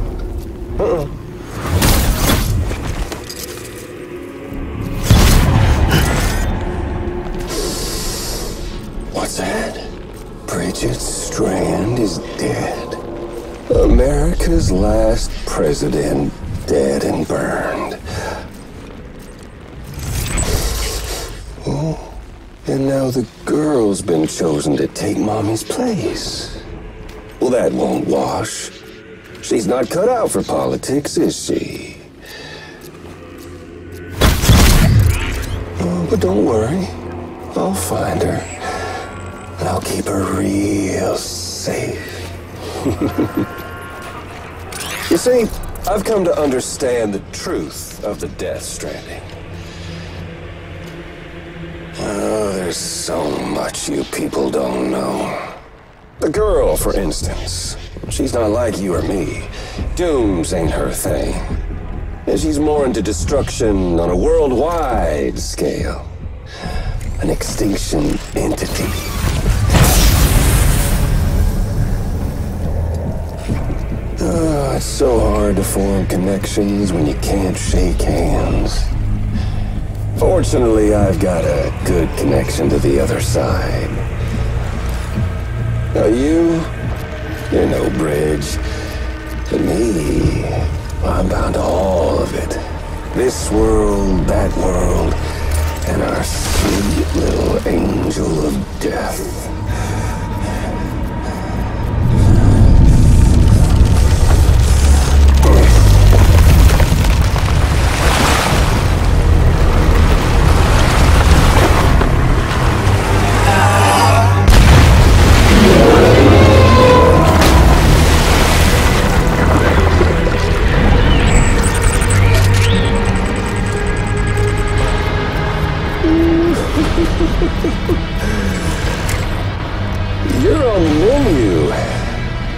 What's that? Bridget Strand is dead. America's last president dead and burned. Oh, and now the girl's been chosen to take Mommy's place. Well, that won't wash. She's not cut out for politics, is she? Oh, but don't worry. I'll find her. And I'll keep her real safe. You see, I've come to understand the truth of the Death Stranding. Oh, there's so much you people don't know. The girl, for instance, she's not like you or me. Dooms ain't her thing. And she's more into destruction on a worldwide scale. An extinction entity. Oh, it's so hard to form connections when you can't shake hands. Fortunately, I've got a good connection to the other side. Now you're no bridge. But me, I'm bound to all of it. This world, that world, and our sweet little angel of death. You're on the menu.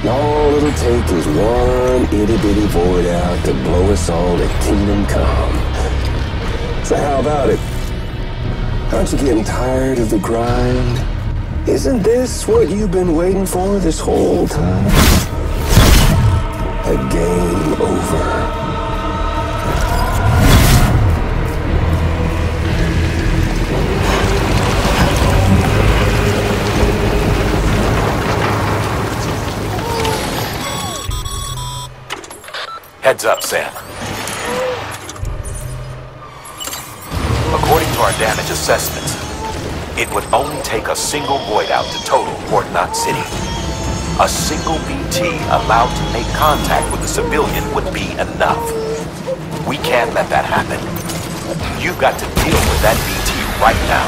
All it'll take is one itty-bitty void out to blow us all to kingdom come. So how about it? Aren't you getting tired of the grind? Isn't this what you've been waiting for this whole time? A game over. Heads up, Sam. According to our damage assessments, it would only take a single void out to total Port Knot City. A single BT allowed to make contact with a civilian would be enough. We can't let that happen. You've got to deal with that BT right now.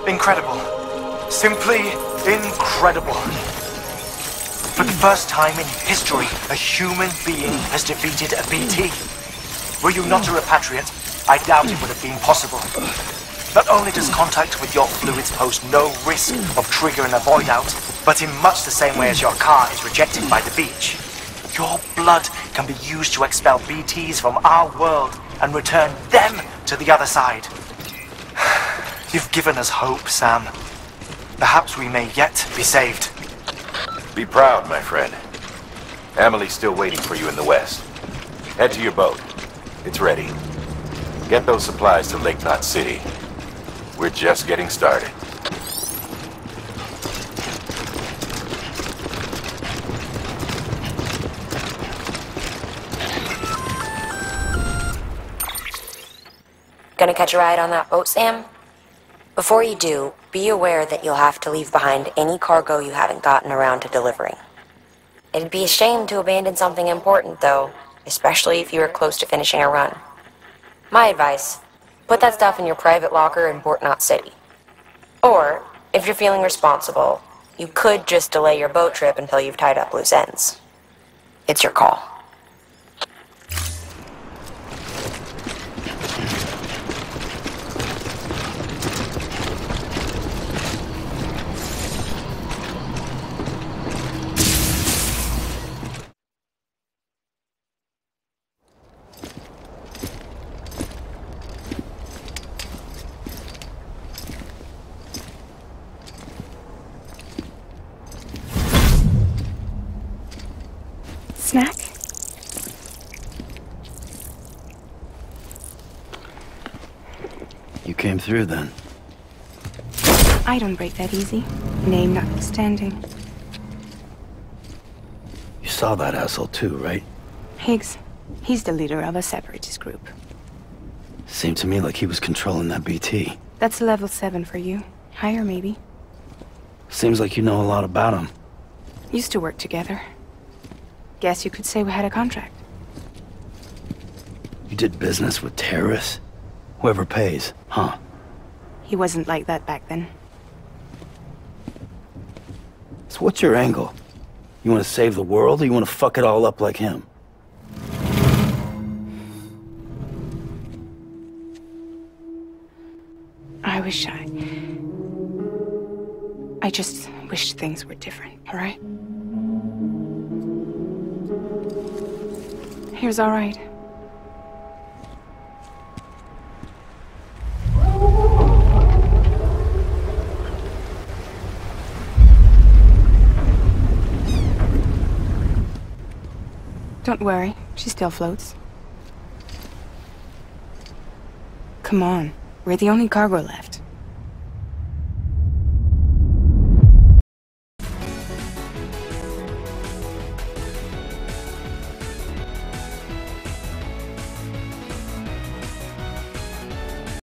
Incredible. Simply incredible. For the first time in history, a human being has defeated a BT. Were you not a repatriate, I doubt it would have been possible. Not only does contact with your fluids pose no risk of triggering a void out, but in much the same way as your car is rejected by the beach, your blood can be used to expel BTs from our world and return them to the other side. You've given us hope, Sam. Perhaps we may yet be saved. Be proud, my friend. Amelie's still waiting for you in the west. Head to your boat. It's ready. Get those supplies to Lake Knot City. We're just getting started. Gonna catch a ride on that boat, Sam? Before you do, be aware that you'll have to leave behind any cargo you haven't gotten around to delivering. It'd be a shame to abandon something important, though, especially if you are close to finishing a run. My advice, put that stuff in your private locker in Port Knot City. Or, if you're feeling responsible, you could just delay your boat trip until you've tied up loose ends. It's your call. Snack? You came through then. I don't break that easy. Name notwithstanding. You saw that asshole too, right? Higgs. He's the leader of a separatist group. Seemed to me like he was controlling that BT. That's level 7 for you. Higher, maybe. Seems like you know a lot about him. Used to work together. Guess you could say we had a contract. You did business with terrorists? Whoever pays, huh? He wasn't like that back then. So what's your angle? You want to save the world, or you want to fuck it all up like him? I just wish things were different, all right? Here's all right. Don't worry, she still floats. Come on, we're the only cargo left.